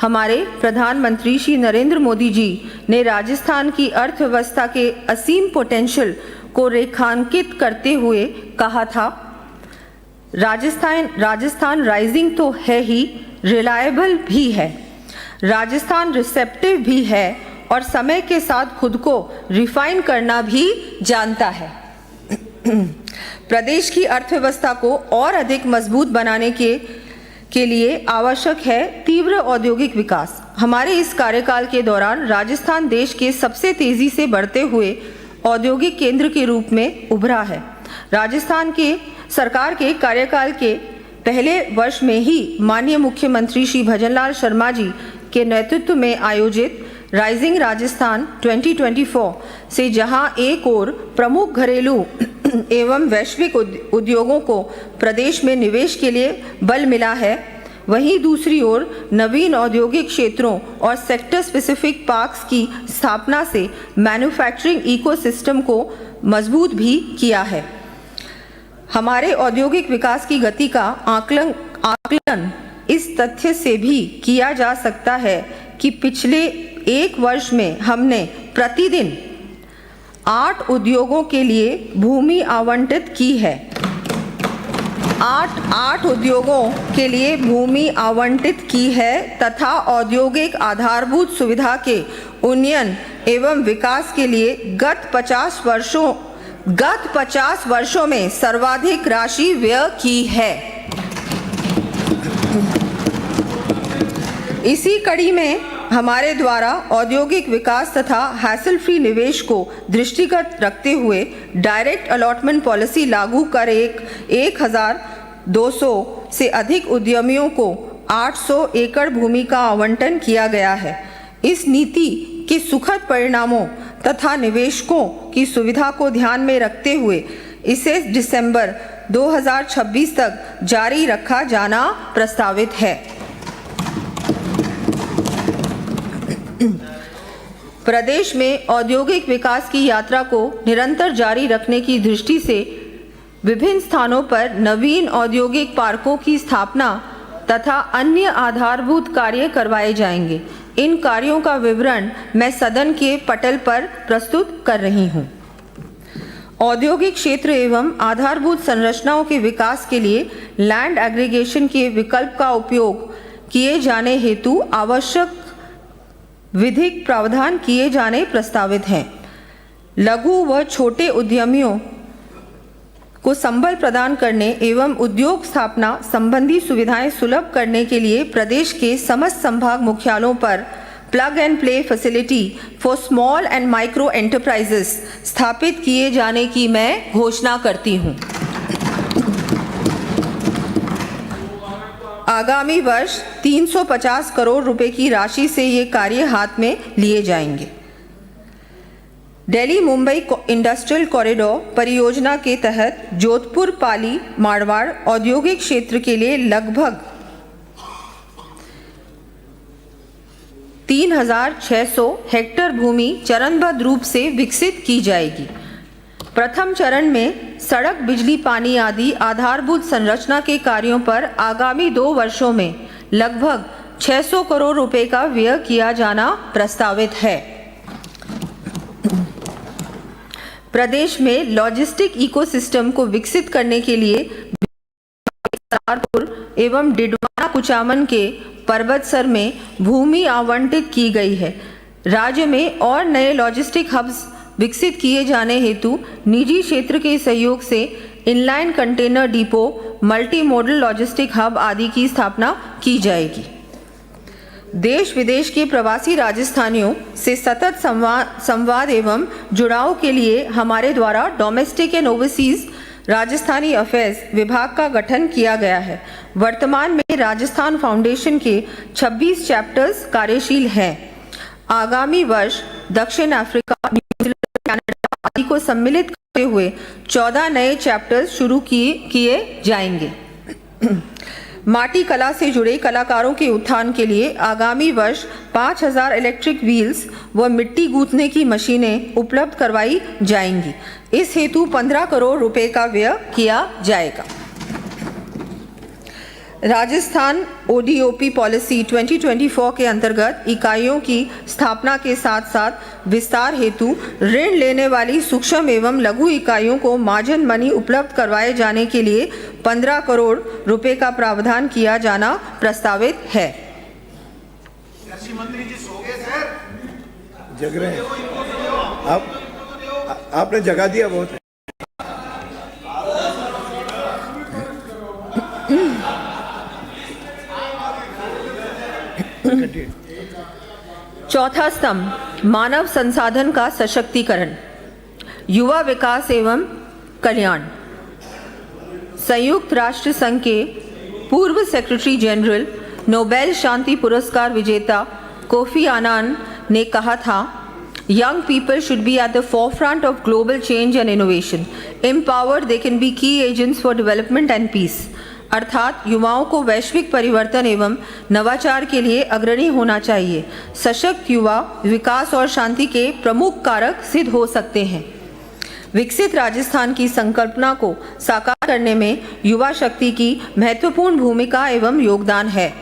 हमारे प्रधानमंत्री श्री नरेंद्र मोदी जी ने राजस्थान की अर्थव्यवस्था के असीम पोटेंशियल को रेखांकित करते हुए कहा था, राजस्थान राइजिंग तो है ही, रिलायबल भी है, राजस्थान रिसेप्टिव भी है और समय के साथ खुद को रिफाइन करना भी जानता है। प्रदेश की अर्थव्यवस्था को और अधिक मजबूत बनाने के लिए आवश्यक है तीव्र औद्योगिक विकास। हमारे इस कार्यकाल के दौरान राजस्थान देश के सबसे तेजी से बढ़ते हुए औद्योगिक केंद्र के रूप में उभरा है। राजस्थान के सरकार के कार्यकाल के पहले वर्ष में ही माननीय मुख्यमंत्री श्री भजनलाल शर्मा जी के नेतृत्व में आयोजित राइजिंग राजस्थान 2024 से जहां एक ओर प्रमुख घरेलू एवं वैश्विक उद्योगों को प्रदेश में निवेश के लिए बल मिला है, वहीं दूसरी ओर नवीन औद्योगिक क्षेत्रों और सेक्टर स्पेसिफिक पार्क्स की स्थापना से मैन्युफैक्चरिंग इकोसिस्टम को मजबूत भी किया है। हमारे औद्योगिक विकास की गति का आकलन इस तथ्य से भी किया जा सकता है कि पिछले एक वर्ष में हमने प्रतिदिन 8 उद्योगों के लिए भूमि आवंटित की है। 8 उद्योगों के लिए भूमि आवंटित की है तथा औद्योगिक आधारभूत सुविधा के उन्नयन एवं विकास के लिए गत 50 वर्षों में सर्वाधिक राशि व्यय की है। इसी कड़ी में हमारे द्वारा औद्योगिक विकास तथा हैसल फ्री निवेश को दृष्टिगत रखते हुए डायरेक्ट अलॉटमेंट पॉलिसी लागू कर 1200 से अधिक उद्यमियों को 800 एकड़ भूमि का आवंटन किया गया है। इस नीति के सुखद परिणामों तथा निवेशकों की सुविधा को ध्यान में रखते हुए इसे दिसंबर 2026 तक जारी रखा जाना प्रस्तावित है। प्रदेश में औद्योगिक विकास की यात्रा को निरंतर जारी रखने की दृष्टि से विभिन्न स्थानों पर नवीन औद्योगिक पार्कों की स्थापना तथा अन्य आधारभूत कार्य करवाए जाएंगे। इन कार्यों का विवरण मैं सदन के पटल पर प्रस्तुत कर रही हूँ। औद्योगिक क्षेत्र एवं आधारभूत संरचनाओं के विकास के लिए लैंड एग्रीगेशन के विकल्प का उपयोग किए जाने हेतु आवश्यक विधिक प्रावधान किए जाने प्रस्तावित हैं। लघु व छोटे उद्यमियों को संबल प्रदान करने एवं उद्योग स्थापना संबंधी सुविधाएं सुलभ करने के लिए प्रदेश के समस्त संभाग मुख्यालयों पर plug and play facility for small and micro enterprises स्थापित किए जाने की मैं घोषणा करती हूं। आगामी वर्ष 350 करोड़ रुपए की राशि से ये कार्य हाथ में लिए जाएंगे। दिल्ली मुंबई इंडस्ट्रियल कॉरिडोर परियोजना के तहत जोधपुर पाली मारवाड़ औद्योगिक क्षेत्र के लिए लगभग 3600 हेक्टेयर भूमि चरणबद्ध रूप से विकसित की जाएगी। प्रथम चरण में सड़क, बिजली, पानी आदि आधारभूत संरचना के कार्यों पर आगामी 2 वर्षों में लगभग 600 करोड़ रुपए का व्यय किया जाना प्रस्तावित है। प्रदेश में लॉजिस्टिक इकोसिस्टम को विकसित करने के लिए एवं डिडवाना कुचामन के पर्वतसर में भूमि आवंटित की गई है। राज्य में और नए लॉजिस्टिक हब्स विकसित किए जाने हेतु निजी क्षेत्र के सहयोग से inline container depot, multi modal logistic hub आदि की स्थापना की जाएगी। देश विदेश के प्रवासी राजस्थानियों से सतत संवाद एवं जुड़ाव के लिए हमारे द्वारा domestic and overseas Rajasthani affairs विभाग का गठन किया गया है। वर्तमान में राजस्थान फाउंडेशन के 26 चैप्टर्स कार्यशील हैं। आगामी वर्ष दक्षिण अफ्रीका, न्यूजीलैंड, कनाडा आदि को सम्मिलित करते हुए 14 नए चैप्टर्स शुरू किए जाएंगे। माटी कला से जुड़े कलाकारों के उत्थान के लिए आगामी वर्ष 5000 इलेक्ट्रिक व्हील्स व मिट्टी गूंथने की मशीनें उपलब्ध करवाई जाएंगी। इस हेतु 15 करोड़ रुपए का व्यय किया जाएगा। राजस्थान ओडीओपी पॉलिसी 2024 के अंतर्गत इकाइयों की स्थापना के साथ साथ विस्तार हेतु ऋण लेने वाली सूक्ष्म एवं लघु इकाइयों को मार्जिन मनी उपलब्ध करवाए जाने के लिए 15 करोड़ रुपए का प्रावधान किया जाना प्रस्तावित है। कृषि मंत्री जी सो गए सर, जग रहे हैं। आपने जगा दिया बहुत। चौथा स्तंभ, मानव संसाधन का सशक्तिकरण, युवा विकास एवं कल्याण। संयुक्त राष्ट्र संघ के पूर्व सेक्रेटरी जनरल, नोबेल शांति पुरस्कार विजेता कोफी अन्नान ने कहा था, Young people should be at the forefront of global change and innovation. Empowered, they can be key agents for development and peace. अर्थात युवाओं को वैश्विक परिवर्तन एवं नवाचार के लिए अग्रणी होना चाहिए। सशक्त युवा विकास और शांति के प्रमुख कारक सिद्ध हो सकते हैं। विकसित राजस्थान की संकल्पना को साकार करने में युवा शक्ति की महत्वपूर्ण भूमिका एवं योगदान है।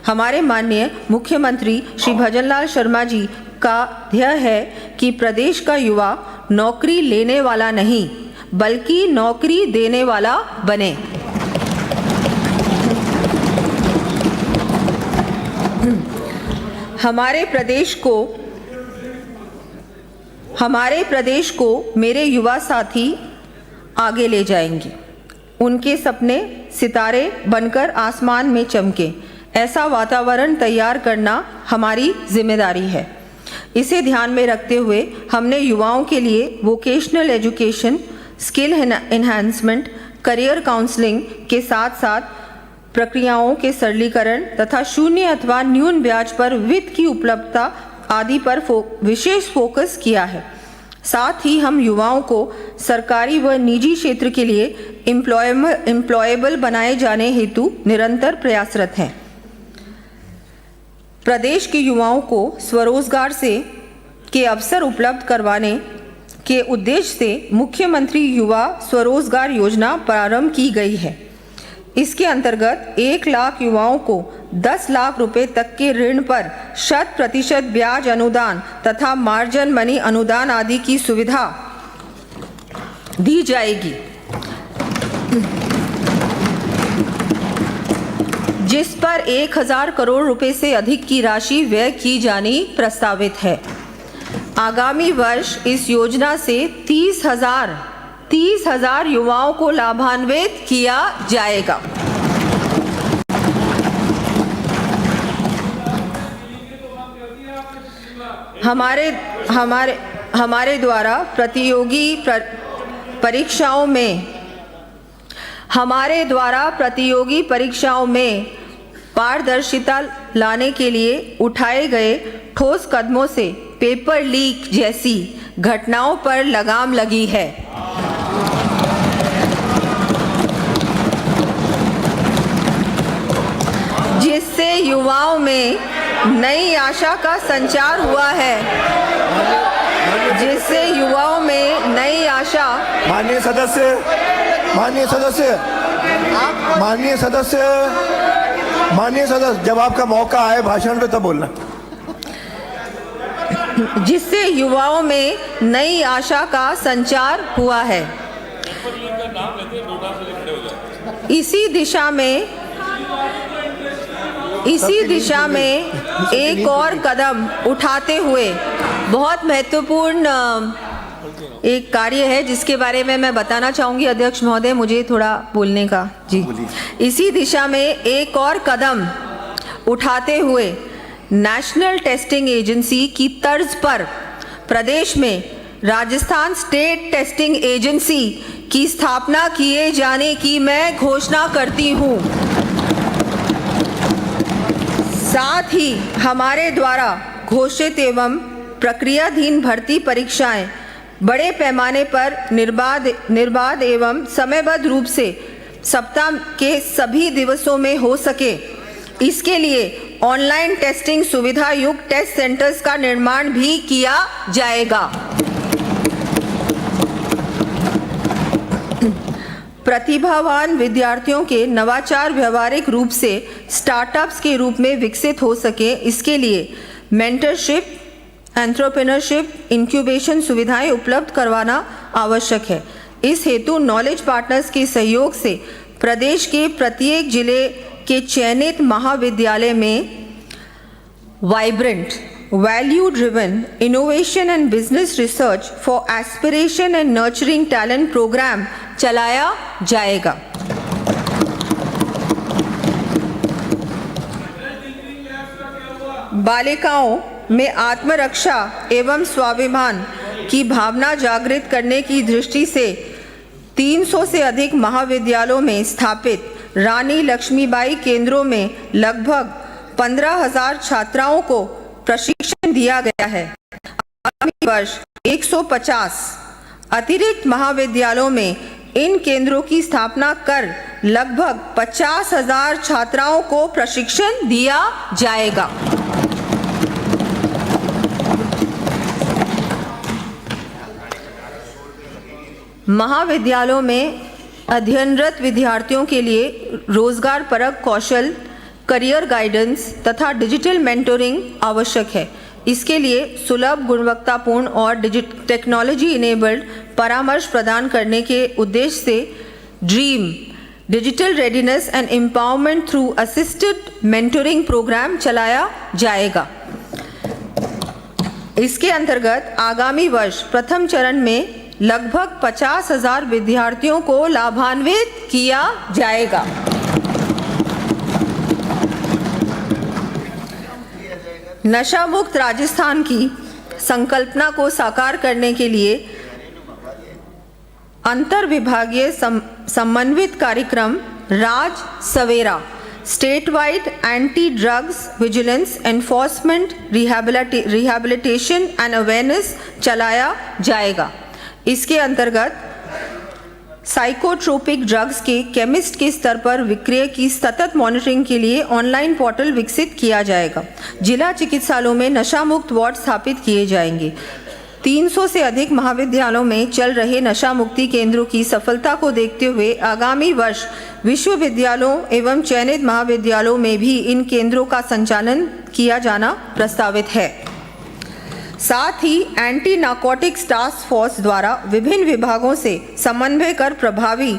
हमारे माननीय मुख्यमंत्री श्री भजनलाल शर्मा जी का ध्येय है कि प्रदेश का युवा नौकरी लेने वाला नहीं बल्कि नौकरी देने वाला बने। हमारे प्रदेश को मेरे युवा साथी आगे ले जाएंगे। उनके सपने सितारे बनकर आसमान में चमके, ऐसा वातावरण तैयार करना हमारी जिम्मेदारी है। इसे ध्यान में रखते हुए हमने युवाओं के लिए vocational education, skill enhancement, career counselling के साथ साथ प्रक्रियाओं के सरलीकरण तथा शून्य अथवा न्यून ब्याज पर वित्त की उपलब्धता आदि पर विशेष फोकस किया है। साथ ही हम युवाओं को सरकारी व निजी क्षेत्र के लिए एम्प्लॉयबल बनाए जाने हेतु निरंतर प्रयासरत हैं। प्रदेश के युवाओं को स्वरोजगार के अवसर उपलब्ध करवाने के उद्देश्य से मुख्यमंत्री युवा स्वरोजगार योजना प्रारंभ की गई है। इसके अंतर्गत 1 लाख युवाओं को 10 लाख रुपए तक के ऋण पर 100% ब्याज अनुदान तथा मार्जिन मनी अनुदान आदि की सुविधा दी जाएगी, जिस पर 1000 करोड़ रुपए से अधिक की राशि व्यय की जानी प्रस्तावित है। आगामी वर्ष इस योजना से 30,000 युवाओं को लाभान्वित किया जाएगा। हमारे द्वारा प्रतियोगी परीक्षाओं में पारदर्शिता लाने के लिए उठाए गए ठोस कदमों से पेपर लीक जैसी घटनाओं पर लगाम लगी है, जिससे युवाओं में नई आशा का संचार हुआ है। माननीय सदस्य, जब आपका मौका आए भाषण पे तब बोलना। जिससे युवाओं में नई आशा का संचार हुआ है। इसी दिशा में एक और कदम उठाते हुए बहुत महत्वपूर्ण एक कार्य है जिसके बारे में मैं बताना चाहूँगी। अध्यक्ष महोदय, मुझे थोड़ा बोलने का जी। इसी दिशा में एक और कदम उठाते हुए नेशनल टेस्टिंग एजेंसी की तर्ज पर प्रदेश में राजस्थान स्टेट टेस्टिंग एजेंसी की स्थापना किए जाने की मैं घोषणा करती हूँ। साथ ही हमारे द्वारा घोषित एवं प्रक्रियाधीन भर्ती परीक्षाएं बड़े पैमाने पर निर्बाध एवं समयबद्ध रूप से सप्ताह के सभी दिवसों में हो सके, इसके लिए ऑनलाइन टेस्टिंग सुविधा युक्त टेस्ट सेंटर्स का निर्माण भी किया जाएगा। प्रतिभावान विद्यार्थियों के नवाचार व्यवहारिक रूप से स्टार्टअप्स के रूप में विकसित हो सके, इसके लिए मेंटरशिप, एंटरप्रेन्योरशिप, इंक्यूबेशन सुविधाएं उपलब्ध करवाना आवश्यक है। इस हेतु नॉलेज पार्टनर्स के सहयोग से प्रदेश के प्रत्येक जिले के चयनित महाविद्यालय में vibrant, value driven innovation and business research for aspiration and nurturing talent programme चलाया जाएगा। बालिकाओं में आत्मरक्षा एवं स्वाभिमान की भावना जागृत करने की दृष्टि से 300 से अधिक महाविद्यालयों में स्थापित रानी लक्ष्मीबाई केंद्रों में लगभग 15,000 छात्राओं को प्रशिक्षण दिया गया है। आगामी वर्ष 150 अतिरिक्त महाविद्यालयों में इन केंद्रों की स्थापना कर लगभग 50,000 छात्राओं को प्रशिक्षण दिया जाएगा। महाविद्यालयों में अध्ययनरत विद्यार्थियों के लिए रोजगार परक कौशल, करियर गाइडेंस तथा डिजिटल मेंटोरिंग आवश्यक है। इसके लिए सुलभ, गुणवत्तापूर्ण और टेक्नोलॉजी इनेबल्ड परामर्श प्रदान करने के उद्देश्य से dream digital readiness and empowerment through assisted mentoring programme चलाया जाएगा। इसके अंतर्गत आगामी वर्ष प्रथम चरण में लगभग 50,000 विद्यार्थियों को लाभान्वित किया जाएगा। नशा मुक्त राजस्थान की संकल्पना को साकार करने के लिए अंतर विभागीय समन्वित कार्यक्रम Raj Savera state wide anti drugs vigilance enforcement rehabilitation and awareness चलाया जाएगा। इसके अंतर्गत साइकोट्रोपिक ड्रग्स के केमिस्ट के स्तर पर विक्रय की सतत मॉनिटरिंग के लिए ऑनलाइन पोर्टल विकसित किया जाएगा। जिला चिकित्सालयों में नशा मुक्त वार्ड स्थापित किए जाएंगे। 300 से अधिक महाविद्यालयों में चल रहे नशा मुक्ति केंद्रों की सफलता को देखते हुए आगामी वर्ष विश्वविद्यालयों एवं चयनित महाविद्यालयों में भी इन केंद्रों का संचालन किया जाना प्रस्तावित है। साथ ही एंटी नारकोटिक्स टास्क फोर्स द्वारा विभिन्न विभागों से समन्वय कर प्रभावी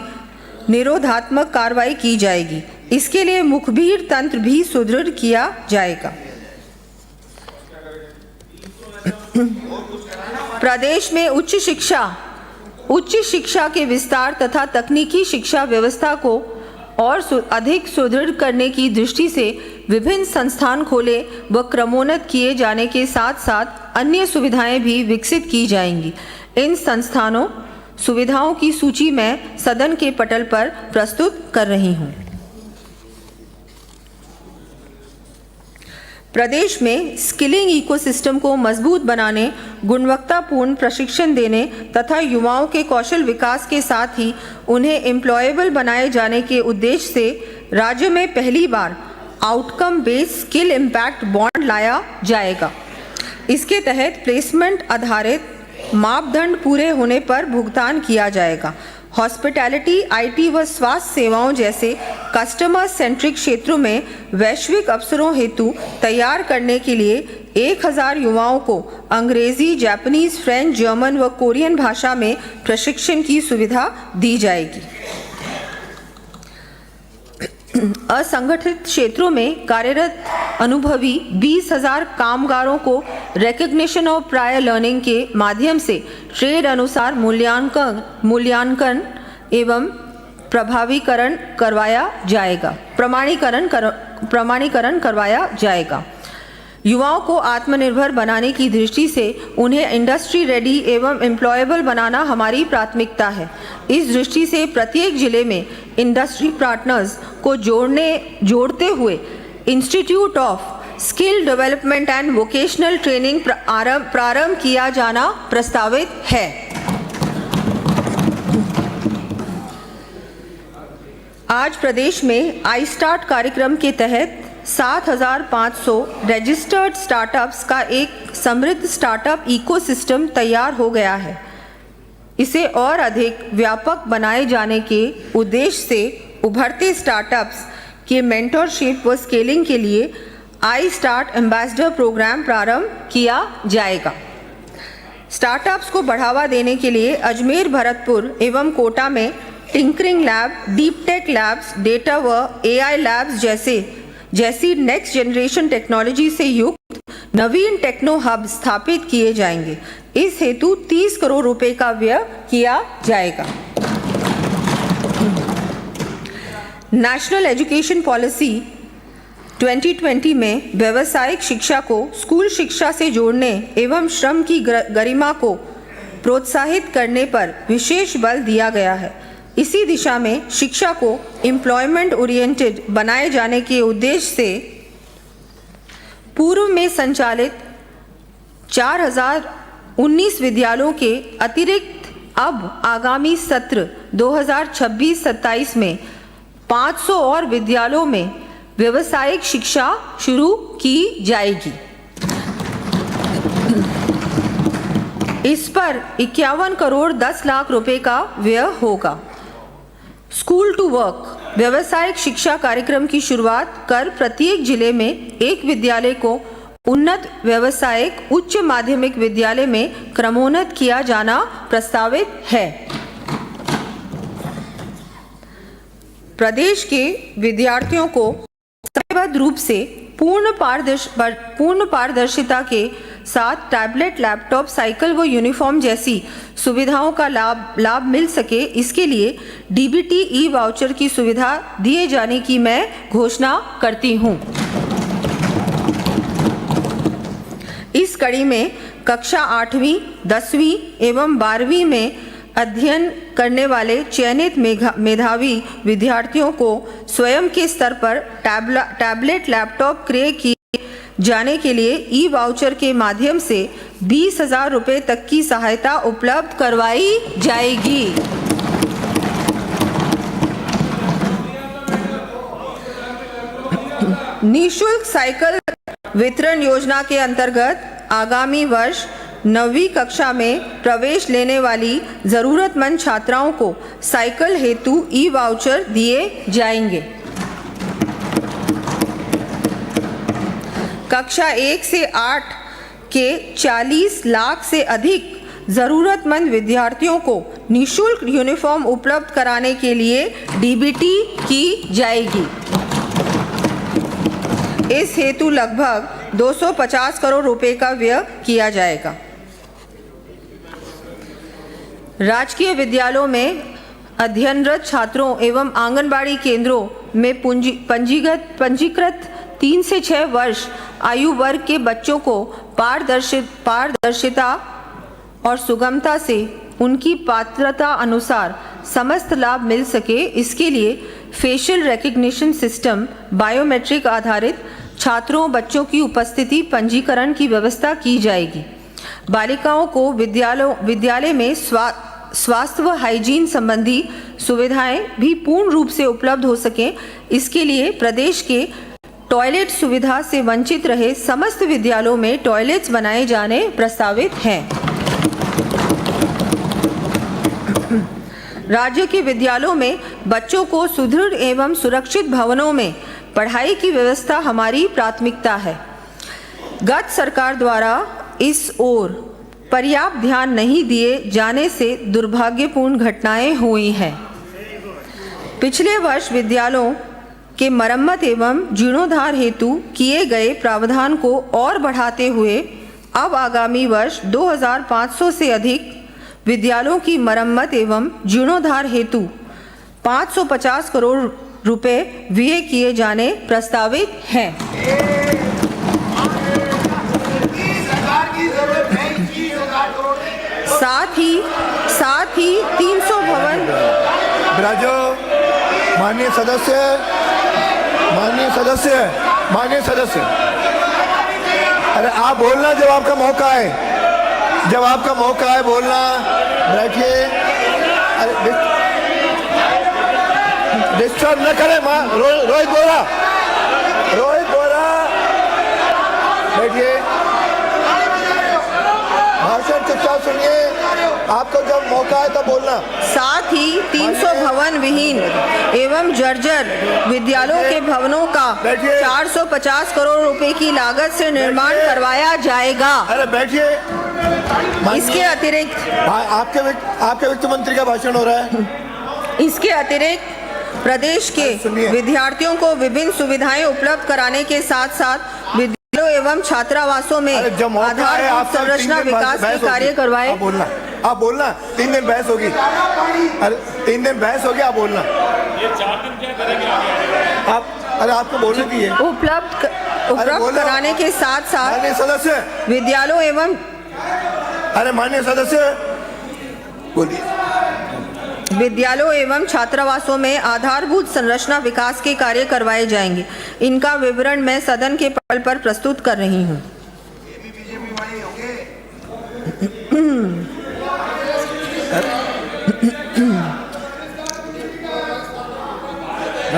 निरोधात्मक कार्रवाई की जाएगी। इसके लिए मुखबिर तंत्र भी सुदृढ़ किया जाएगा। प्रदेश में उच्च शिक्षा के विस्तार तथा तकनीकी शिक्षा व्यवस्था को और अधिक सुदृढ़ करने की दृष्टि से विभिन्न संस्थान खोले व क्रमोन्नत किए जाने के साथ साथ अन्य सुविधाएं भी विकसित की जाएंगी। इन संस्थानों सुविधाओं की सूची मैं सदन के पटल पर प्रस्तुत कर रही हूं। प्रदेश में स्किलिंग इकोसिस्टम को मजबूत बनाने, गुणवत्तापूर्ण प्रशिक्षण देने तथा युवाओं के कौशल विकास के साथ ही उन्हें एम्प्लॉयबल बनाए जाने के उद्देश्य से राज्य में पहली बार outcome based skill impact bond लाया जाएगा। इसके तहत प्लेसमेंट आधारित मापदंड पूरे होने पर भुगतान किया जाएगा। हॉस्पिटैलिटी, आईटी व स्वास्थ्य सेवाओं जैसे कस्टमर सेंट्रिक क्षेत्रों में वैश्विक अवसरों हेतु तैयार करने के लिए 1000 युवाओं को अंग्रेजी, जापानीज, फ्रेंच, जर्मन व कोरियन भाषा में प्रशिक्षण की सुविधा दी जाएगी। असंगठित क्षेत्रों में कार्यरत अनुभवी 20,000 कामगारों को रिकॉग्निशन ऑफ प्रायर लर्निंग के माध्यम से ट्रेड अनुसार मूल्यांकन एवं प्रमाणीकरण करवाया जाएगा। युवाओं को आत्मनिर्भर बनाने की दृष्टि से उन्हें इंडस्ट्री रेडी एवं एम्प्लॉयबल बनाना हमारी प्राथमिकता है। इस दृष्टि से प्रत्येक जिले में इंडस्ट्री पार्टनर्स को जोड़ते हुए institute of skill development and vocational training प्रारंभ किया जाना प्रस्तावित है। आज प्रदेश में आई स्टार्ट कार्यक्रम के तहत 7,500 रजिस्टर्ड स्टार्टअप्स का एक समृद्ध स्टार्टअप इकोसिस्टम तैयार हो गया है। इसे और अधिक व्यापक बनाए जाने के उद्देश्य से उभरते स्टार्टअप्स के मेंटरशिप व स्केलिंग के लिए आई स्टार्ट एम्बेसडर प्रोग्राम प्रारंभ किया जाएगा। स्टार्टअप्स को बढ़ावा देने के लिए अजमेर, भरतपुर एवं कोटा में tinkering lab, deep Tech Labs, data व एआई लैब्स जैसी नेक्स्ट जनरेशन टेक्नोलॉजी से युक्त नवीन टेक्नो हब स्थापित किए जाएंगे। इस हेतु 30 करोड़ रुपए का व्यय किया जाएगा। नेशनल एजुकेशन पॉलिसी 2020 में व्यावसायिक शिक्षा को स्कूल शिक्षा से जोड़ने एवं श्रम की गरिमा को प्रोत्साहित करने पर विशेष बल दिया गया है। इसी दिशा में शिक्षा को एम्प्लॉयमेंट ओरिएंटेड बनाए जाने के उद्देश्य से पूर्व में संचालित 19 विद्यालयों के अतिरिक्त अब आगामी सत्र 2026-27 में 500 और विद्यालयों में व्यावसायिक शिक्षा शुरू की जाएगी। इस पर 51 करोड़ 10 लाख रुपए का व्यय होगा। स्कूल टू वर्क व्यावसायिक शिक्षा कार्यक्रम की शुरुआत कर प्रत्येक जिले में एक विद्यालय को उन्नत व्यावसायिक उच्च माध्यमिक विद्यालय में क्रमोन्नत किया जाना प्रस्तावित है। प्रदेश के विद्यार्थियों को समयबद्ध रूप से पूर्ण पारदर्शिता के साथ टैबलेट, लैपटॉप, साइकिल व यूनिफॉर्म जैसी सुविधाओं का लाभ मिल सके, इसके लिए डीबीटी ई वाउचर की सुविधा दिए जाने की मैं घोषणा करती हूं। इस कड़ी में कक्षा 8वीं, 10वीं एवं 12वीं में अध्ययन करने वाले चयनित मेधावी विद्यार्थियों को स्वयं के स्तर पर टैबलेट, लैपटॉप क्रय किए जाने के लिए ई वाउचर के माध्यम से 20,000 रुपये तक की सहायता उपलब्ध करवाई जाएगी। निःशुल्क साइकिल वितरण योजना के अंतर्गत आगामी वर्ष 9वीं कक्षा में प्रवेश लेने वाली जरूरतमंद छात्राओं को साइकिल हेतु ई वाउचर दिए जाएंगे। कक्षा 1 से 8 के 40 लाख से अधिक ज़रूरतमंद विद्यार्थियों को निःशुल्क यूनिफॉर्म उपलब्ध कराने के लिए डीबीटी की जाएगी। इस हेतु लगभग 250 करोड़ रुपए का व्यय किया जाएगा। राजकीय विद्यालयों में अध्ययनरत छात्रों एवं आंगनबाड़ी केंद्रों में पंजीकृत 3 से 6 वर्ष आयु वर्ग के बच्चों को पारदर्शिता और सुगमता से उनकी पात्रता अनुसार समस्त लाभ मिल सके, इसके लिए फेशियल रिकग्निशन सिस्टम, बायोमेट्रिक आधारित छात्रों बच्चों की उपस्थिति पंजीकरण की व्यवस्था की जाएगी। बालिकाओं को विद्यालय में स्वास्थ्य व हाइजीन संबंधी सुविधाएं भी पूर्ण रूप से उपलब्ध हो सकें, इसके लिए प्रदेश के टॉयलेट सुविधा से वंचित रहे समस्त विद्यालयों में टॉयलेट्स बनाए जाने प्रस्तावित हैं। राज्य के विद्यालयों में बच्चों को सुदृढ़ एवं सुरक्षित भवनों में पढ़ाई की व्यवस्था हमारी प्राथमिकता है। गत सरकार द्वारा इस ओर पर्याप्त ध्यान नहीं दिए जाने से दुर्भाग्यपूर्ण घटनाएं हुई हैं। पिछले वर्ष विद्यालयों के मरम्मत एवं जीर्णोद्धार हेतु किए गए प्रावधान को और बढ़ाते हुए अब आगामी वर्ष 2500 से अधिक विद्यालयों की मरम्मत एवं जीर्णोद्धार हेतु 550 करोड़ रुपए व्यय किए जाने प्रस्तावित हैं। साथ ही 300 भवन। माननीय सदस्य, अरे आप बोलना जब आपका मौका है बोलना। बैठिए, अरे डिस्टर्ब न करें। रोहित बोरा बैठिए, भाषण चुपचाप सुनिए। आपको जब मौका है तब बोलना। साथ ही 300 भवन विहीन एवं जर्जर विद्यालयों के भवनों का 450 करोड़ रुपए की लागत से निर्माण करवाया जाएगा। अरे बैठिए। इसके अतिरिक्त आपके वित्त मंत्री का भाषण हो रहा है। इसके अतिरिक्त प्रदेश के विद्यार्थियों को विभिन्न सुविधाएं उपलब्ध कराने के साथ साथ विद्यालयों एवं छात्रावासों में आधारभूत संरचना विकास के कार्य करवाए। आप बोलना 3 दिन बहस होगी। अरे 3 दिन बहस होगी, आप बोलना। ये 4 दिन क्या करेंगे अरे आपको बोलने की है। उपलब्ध कराने के साथ साथ माननीय सदस्य विद्यालयों एवं माननीय सदस्य बोलिए। विद्यालयों एवं छात्रावासों में आधारभूत संरचना विकास के कार्य करवाए जाएंगे। इनका विवरण मैं सदन के पटल पर प्रस्तुत कर रही हूँ।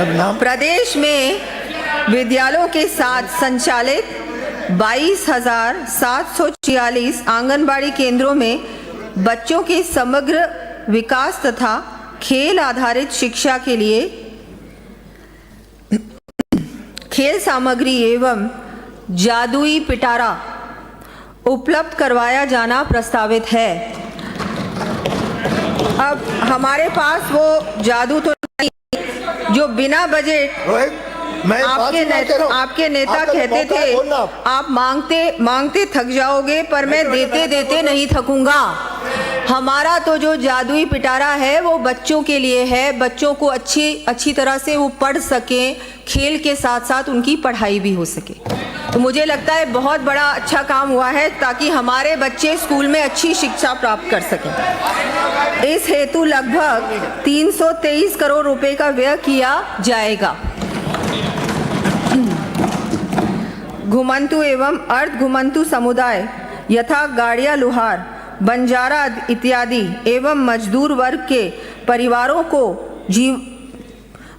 नाम प्रदेश में विद्यालयों के साथ संचालित 22,746 आंगनबाड़ी केंद्रों में बच्चों के समग्र विकास तथा खेल आधारित शिक्षा के लिए खेल सामग्री एवं जादुई पिटारा उपलब्ध करवाया जाना प्रस्तावित है। अब हमारे पास वो जादू तो नहीं जो बिना बजट रोहित, मैं आपके नेता कहते थे आप मांगते थक जाओगे, पर मैं देते नहीं थकूंगा। हमारा तो जो जादुई पिटारा है वो बच्चों के लिए है, बच्चों को अच्छी तरह से वो पढ़ सकें, खेल के साथ साथ उनकी पढ़ाई भी हो सके। तो मुझे लगता है बहुत बड़ा अच्छा काम हुआ है ताकि हमारे बच्चे स्कूल में अच्छी शिक्षा प्राप्त कर सकें। इस हेतु लगभग 323 करोड़ रुपए का व्यय किया जाएगा। घुमंतु एवं अर्ध घुमंतु समुदाय यथा गाड़िया लुहार, बंजारा इत्यादि एवं मजदूर वर्ग के परिवारों को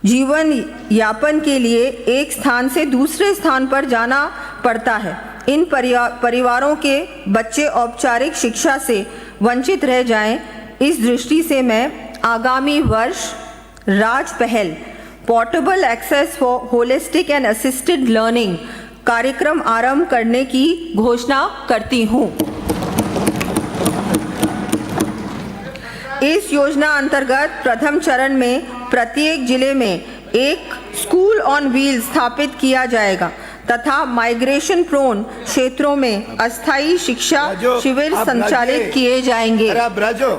जीवन यापन के लिए एक स्थान से दूसरे स्थान पर जाना पड़ता है। इन परिवारों के बच्चे औपचारिक शिक्षा से वंचित रह जाएं, इस दृष्टि से मैं आगामी वर्ष Raj Pahal portable access for holistic and assisted learning कार्यक्रम आरंभ करने की घोषणा करती हूँ। इस योजना अंतर्गत प्रथम चरण में प्रत्येक जिले में एक स्कूल ऑन व्हील स्थापित किया जाएगा तथा माइग्रेशन प्रोन क्षेत्रों में अस्थायी शिक्षा शिविर संचालित किए जाएंगे।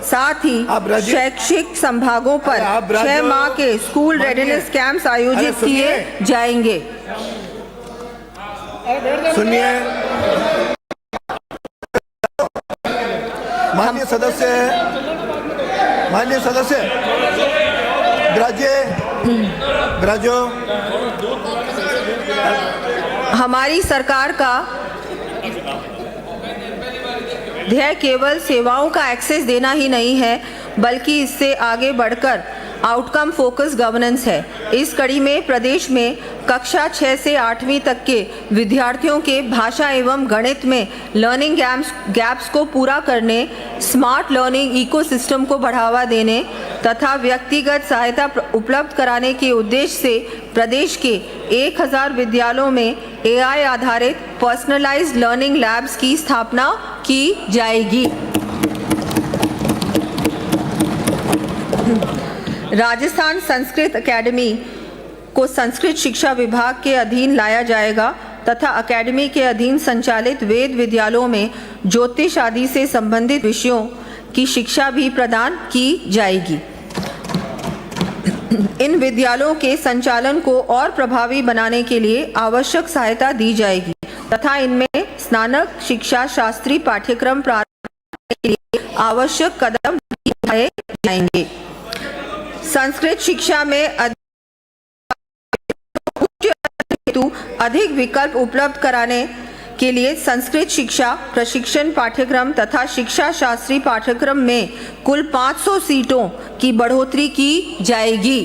साथ ही शैक्षिक संभागों पर 6 माह के स्कूल रेडीनेस कैंप्स आयोजित किए जाएंगे। सुनिए, माननीय सदस्य ब्राजो हमारी सरकार का ध्येय केवल सेवाओं का एक्सेस देना ही नहीं है, बल्कि इससे आगे बढ़कर आउटकम फोकस गवर्नेंस है। इस कड़ी में प्रदेश में कक्षा 6 से 8वीं तक के विद्यार्थियों के भाषा एवं गणित में लर्निंग गैप्स को पूरा करने, स्मार्ट लर्निंग इकोसिस्टम को बढ़ावा देने तथा व्यक्तिगत सहायता उपलब्ध कराने के उद्देश्य से प्रदेश के 1000 विद्यालयों में AI आधारित पर्सनलाइज्ड लर्निंग लैब्स की स्थापना की जाएगी। राजस्थान संस्कृत अकेडमी को संस्कृत शिक्षा विभाग के अधीन लाया जाएगा तथा अकेडमी के अधीन संचालित वेद विद्यालयों में ज्योतिष आदि से संबंधित विषयों की शिक्षा भी प्रदान की जाएगी। इन विद्यालयों के संचालन को और प्रभावी बनाने के लिए आवश्यक सहायता दी जाएगी तथा इनमें स्नातक शिक्षा शास्त्री पाठ्यक्रम प्रारंभ करने के लिए आवश्यक कदम उठाए जाएंगे। संस्कृत शिक्षा में अधिक विकल्प उपलब्ध कराने के लिए संस्कृत शिक्षा प्रशिक्षण पाठ्यक्रम तथा शिक्षा शास्त्री पाठ्यक्रम में कुल 500 सीटों की बढ़ोतरी की जाएगी।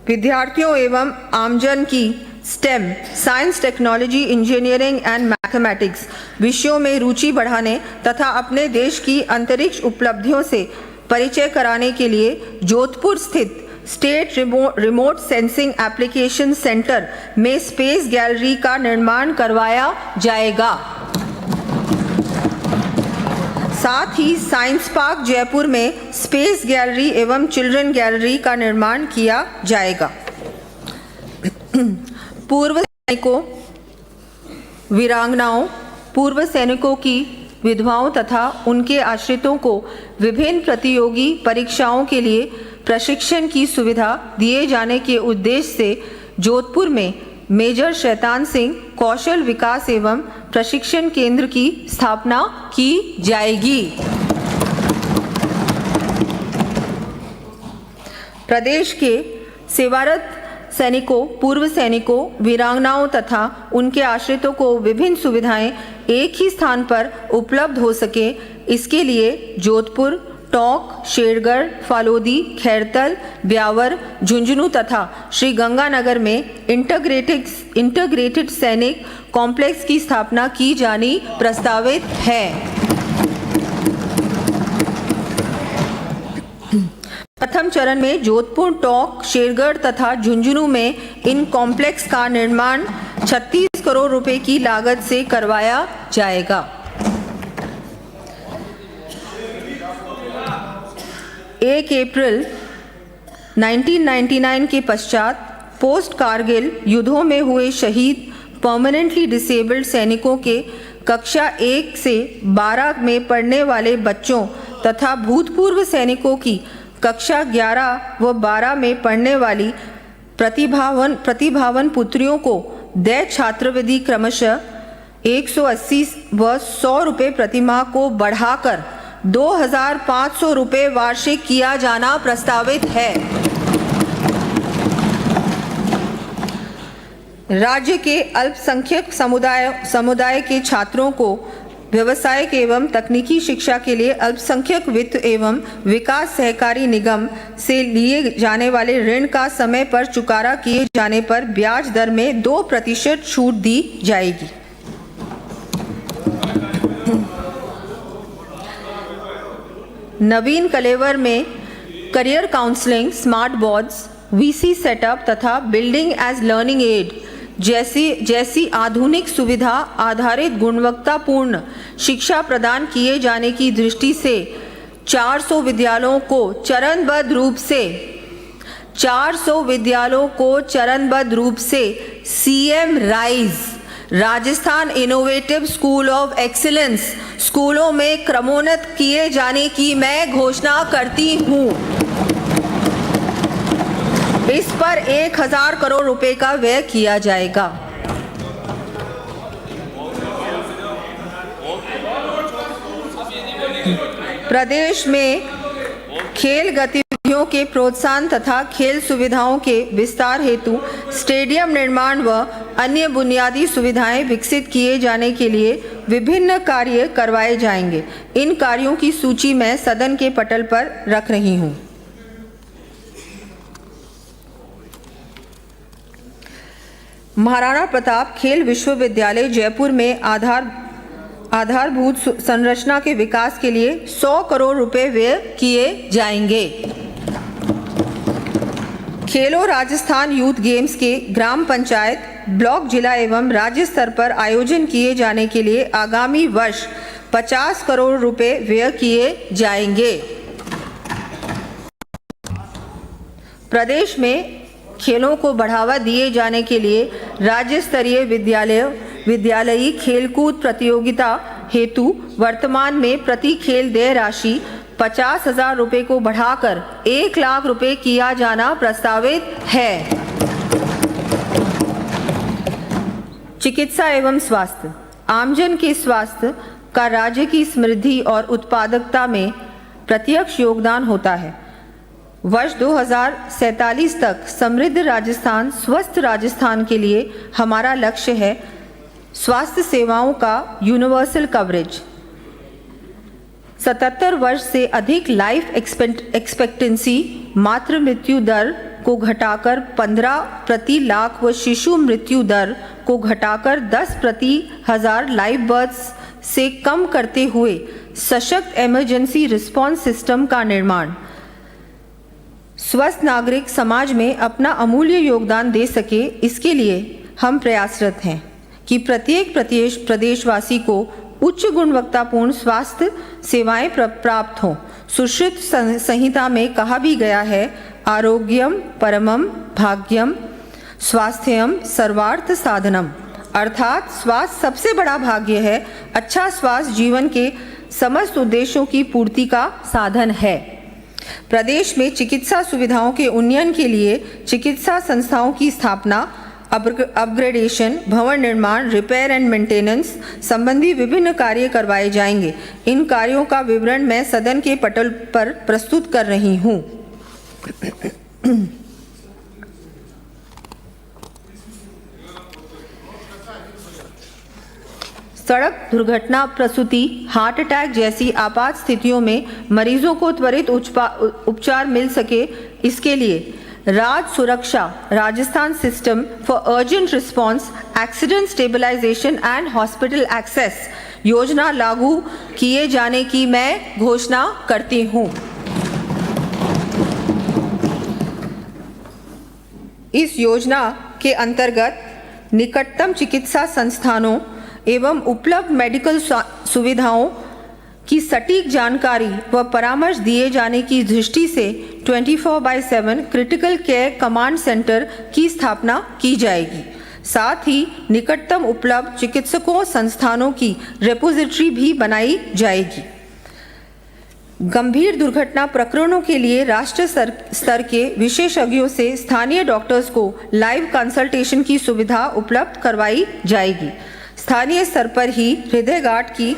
विद्यार्थियों एवं आमजन की stem science, technology, engineering and mathematics विषयों में रुचि बढ़ाने तथा अपने देश की अंतरिक्ष उपलब्धियों से परिचय कराने के लिए जोधपुर स्थित state remote sensing application centre में स्पेस गैलरी का निर्माण करवाया जाएगा। साथ ही साइंस पार्क जयपुर में स्पेस गैलरी एवं चिल्ड्रन गैलरी का निर्माण किया जाएगा। पूर्व सैनिकों, वीरांगनाओं, पूर्व सैनिकों की विधवाओं तथा उनके आश्रितों को विभिन्न प्रतियोगी परीक्षाओं के लिए प्रशिक्षण की सुविधा दिए जाने के उद्देश्य से जोधपुर में मेजर शैतान सिंह कौशल विकास एवं प्रशिक्षण केंद्र की स्थापना की जाएगी। प्रदेश के सेवारत सैनिकों, पूर्व सैनिकों, वीरांगनाओं तथा उनके आश्रितों को विभिन्न सुविधाएं एक ही स्थान पर उपलब्ध हो सके, इसके लिए जोधपुर, टोंक, शेरगढ़, फालोदी, खैरतल, ब्यावर, झुंझुनू तथा श्री गंगानगर में इंटीग्रेटेड सैनिक कॉम्प्लेक्स की स्थापना की जानी प्रस्तावित है। प्रथम चरण में जोधपुर, टोंक, शेरगढ़ तथा झुंझुनू में इन कॉम्प्लेक्स का निर्माण 36 करोड़ रुपए की लागत से करवाया जाएगा। एक अप्रैल 1999 के पश्चात पोस्ट कारगिल युद्धों में हुए शहीद परमानेंटली डिसेबल्ड सैनिकों के कक्षा 1 से 12 में पढ़ने वाले बच्चों तथा भूतपूर्व सैनिकों की कक्षा 11 व 12 में पढ़ने वाली प्रतिभावान पुत्रियों को दैनिक छात्रवृत्ति क्रमशः 180 व 100 रुपये प्रतिमाह को बढ़ाकर 2,500 रुपये वार्षिक किया जाना प्रस्तावित है। राज्य के अल्पसंख्यक समुदाय के छात्रों को व्यावसायिक एवं तकनीकी शिक्षा के लिए अल्पसंख्यक वित्त एवं विकास सहकारी निगम से लिए जाने वाले ऋण का समय पर चुकारा किए जाने पर ब्याज दर में 2% छूट दी जाएगी। नवीन कलेवर में career counselling, smart boards, VC setup तथा बिल्डिंग एज लर्निंग एड जैसी आधुनिक सुविधा आधारित गुणवत्तापूर्ण शिक्षा प्रदान किए जाने की दृष्टि से 400 विद्यालयों को चरणबद्ध रूप से CM rise Rajasthan innovative school of excellence स्कूलों में क्रमोन्नत किए जाने की मैं घोषणा करती हूँ। इस पर 1,000 करोड़ रुपए का व्यय किया जाएगा। प्रदेश में खेल गतिविधियों के प्रोत्साहन तथा खेल सुविधाओं के विस्तार हेतु स्टेडियम निर्माण व अन्य बुनियादी सुविधाएं विकसित किए जाने के लिए विभिन्न कार्य करवाए जाएंगे। इन कार्यों की सूची मैं सदन के पटल पर रख रही हूं। महाराणा प्रताप खेल विश्वविद्यालय जयपुर में आधारभूत संरचना के विकास के लिए 100 करोड़ रुपए व्यय किए जाएंगे। खेलो राजस्थान यूथ गेम्स के ग्राम पंचायत, ब्लॉक, जिला एवं राज्य स्तर पर आयोजन किए जाने के लिए आगामी वर्ष 50 करोड़ रुपए व्यय किए जाएंगे। प्रदेश में खेलों को बढ़ावा दिए जाने के लिए राज्य स्तरीय विद्यालयी खेलकूद प्रतियोगिता हेतु वर्तमान में प्रति खेल देय राशि 50,000 रुपये को बढ़ाकर 1 लाख रुपये किया जाना प्रस्तावित है। चिकित्सा एवं स्वास्थ्य, आमजन के स्वास्थ्य का राज्य की समृद्धि और उत्पादकता में प्रत्यक्ष योगदान होता है। वर्ष 2047 तक समृद्ध राजस्थान, स्वस्थ राजस्थान के लिए हमारा लक्ष्य है स्वास्थ्य सेवाओं का यूनिवर्सल कवरेज। 77 वर्ष से अधिक लाइफ एक्सपेक्टेंसी मातृ मृत्यु दर को घटाकर 15 प्रति लाख व शिशु मृत्यु दर को घटाकर 10 प्रति हजार लाइव बर्थ्स से कम करते हुए सशक्त इमरजेंसी रिस्पांस सिस्टम का निर्माण। स्वस्थ नागरिक समाज में अपना अमूल्य योगदान दे सके, इसके लिए हम प्रयासरत हैं कि प्रत्येक प्रदेशवासी को उच्च गुणवत्तापूर्ण स्वास्थ्य सेवाएं प्राप्त हों। सुश्रुत संहिता में कहा भी गया है, आरोग्यम परमम भाग्यम स्वास्थ्यम सर्वार्थ साधनम, अर्थात स्वास्थ्य सबसे बड़ा भाग्य है। अच्छा स्वास्थ्य जीवन के समस्त उद्देश्यों की पूर्ति का साधन है। प्रदेश में चिकित्सा सुविधाओं के उन्नयन के लिए चिकित्सा संस्थाओं की स्थापना, अपग्रेडेशन, भवन निर्माण, रिपेयर एंड मेंटेनेंस संबंधी विभिन्न कार्य करवाए जाएंगे। इन कार्यों का विवरण मैं सदन के पटल पर प्रस्तुत कर रही हूँ। सड़क दुर्घटना, प्रसूति, हार्ट अटैक जैसी आपात स्थितियों में मरीजों को त्वरित उपचार मिल सके, इसके लिए राज्य सुरक्षा Rajasthan system for urgent response, accident stabilisation and hospital access योजना लागू किए जाने की मैं घोषणा करती हूँ। इस योजना के अंतर्गत निकटतम चिकित्सा संस्थानों एवं उपलब्ध मेडिकल सुविधाओं की सटीक जानकारी व परामर्श दिए जाने की दृष्टि से 24/7 क्रिटिकल केयर कमांड सेंटर की स्थापना की जाएगी। साथ ही निकटतम उपलब्ध चिकित्सकों संस्थानों की रेपोजिटरी भी बनाई जाएगी। गंभीर दुर्घटना प्रकरणों के लिए राष्ट्रीय स्तर के विशेषज्ञों से स्थानीय डॉक्टर्स को लाइव कंसल्टेशन की सुविधा उपलब्ध करवाई जाएगी। स्थानीय स्तर पर ही हृदयघात की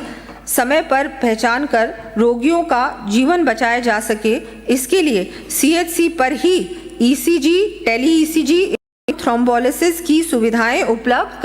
समय पर पहचान कर रोगियों का जीवन बचाया जा सके, इसके लिए CHC पर ही ECG, टेली ECG, थ्रोम्बोलिसिस की सुविधाएं उपलब्ध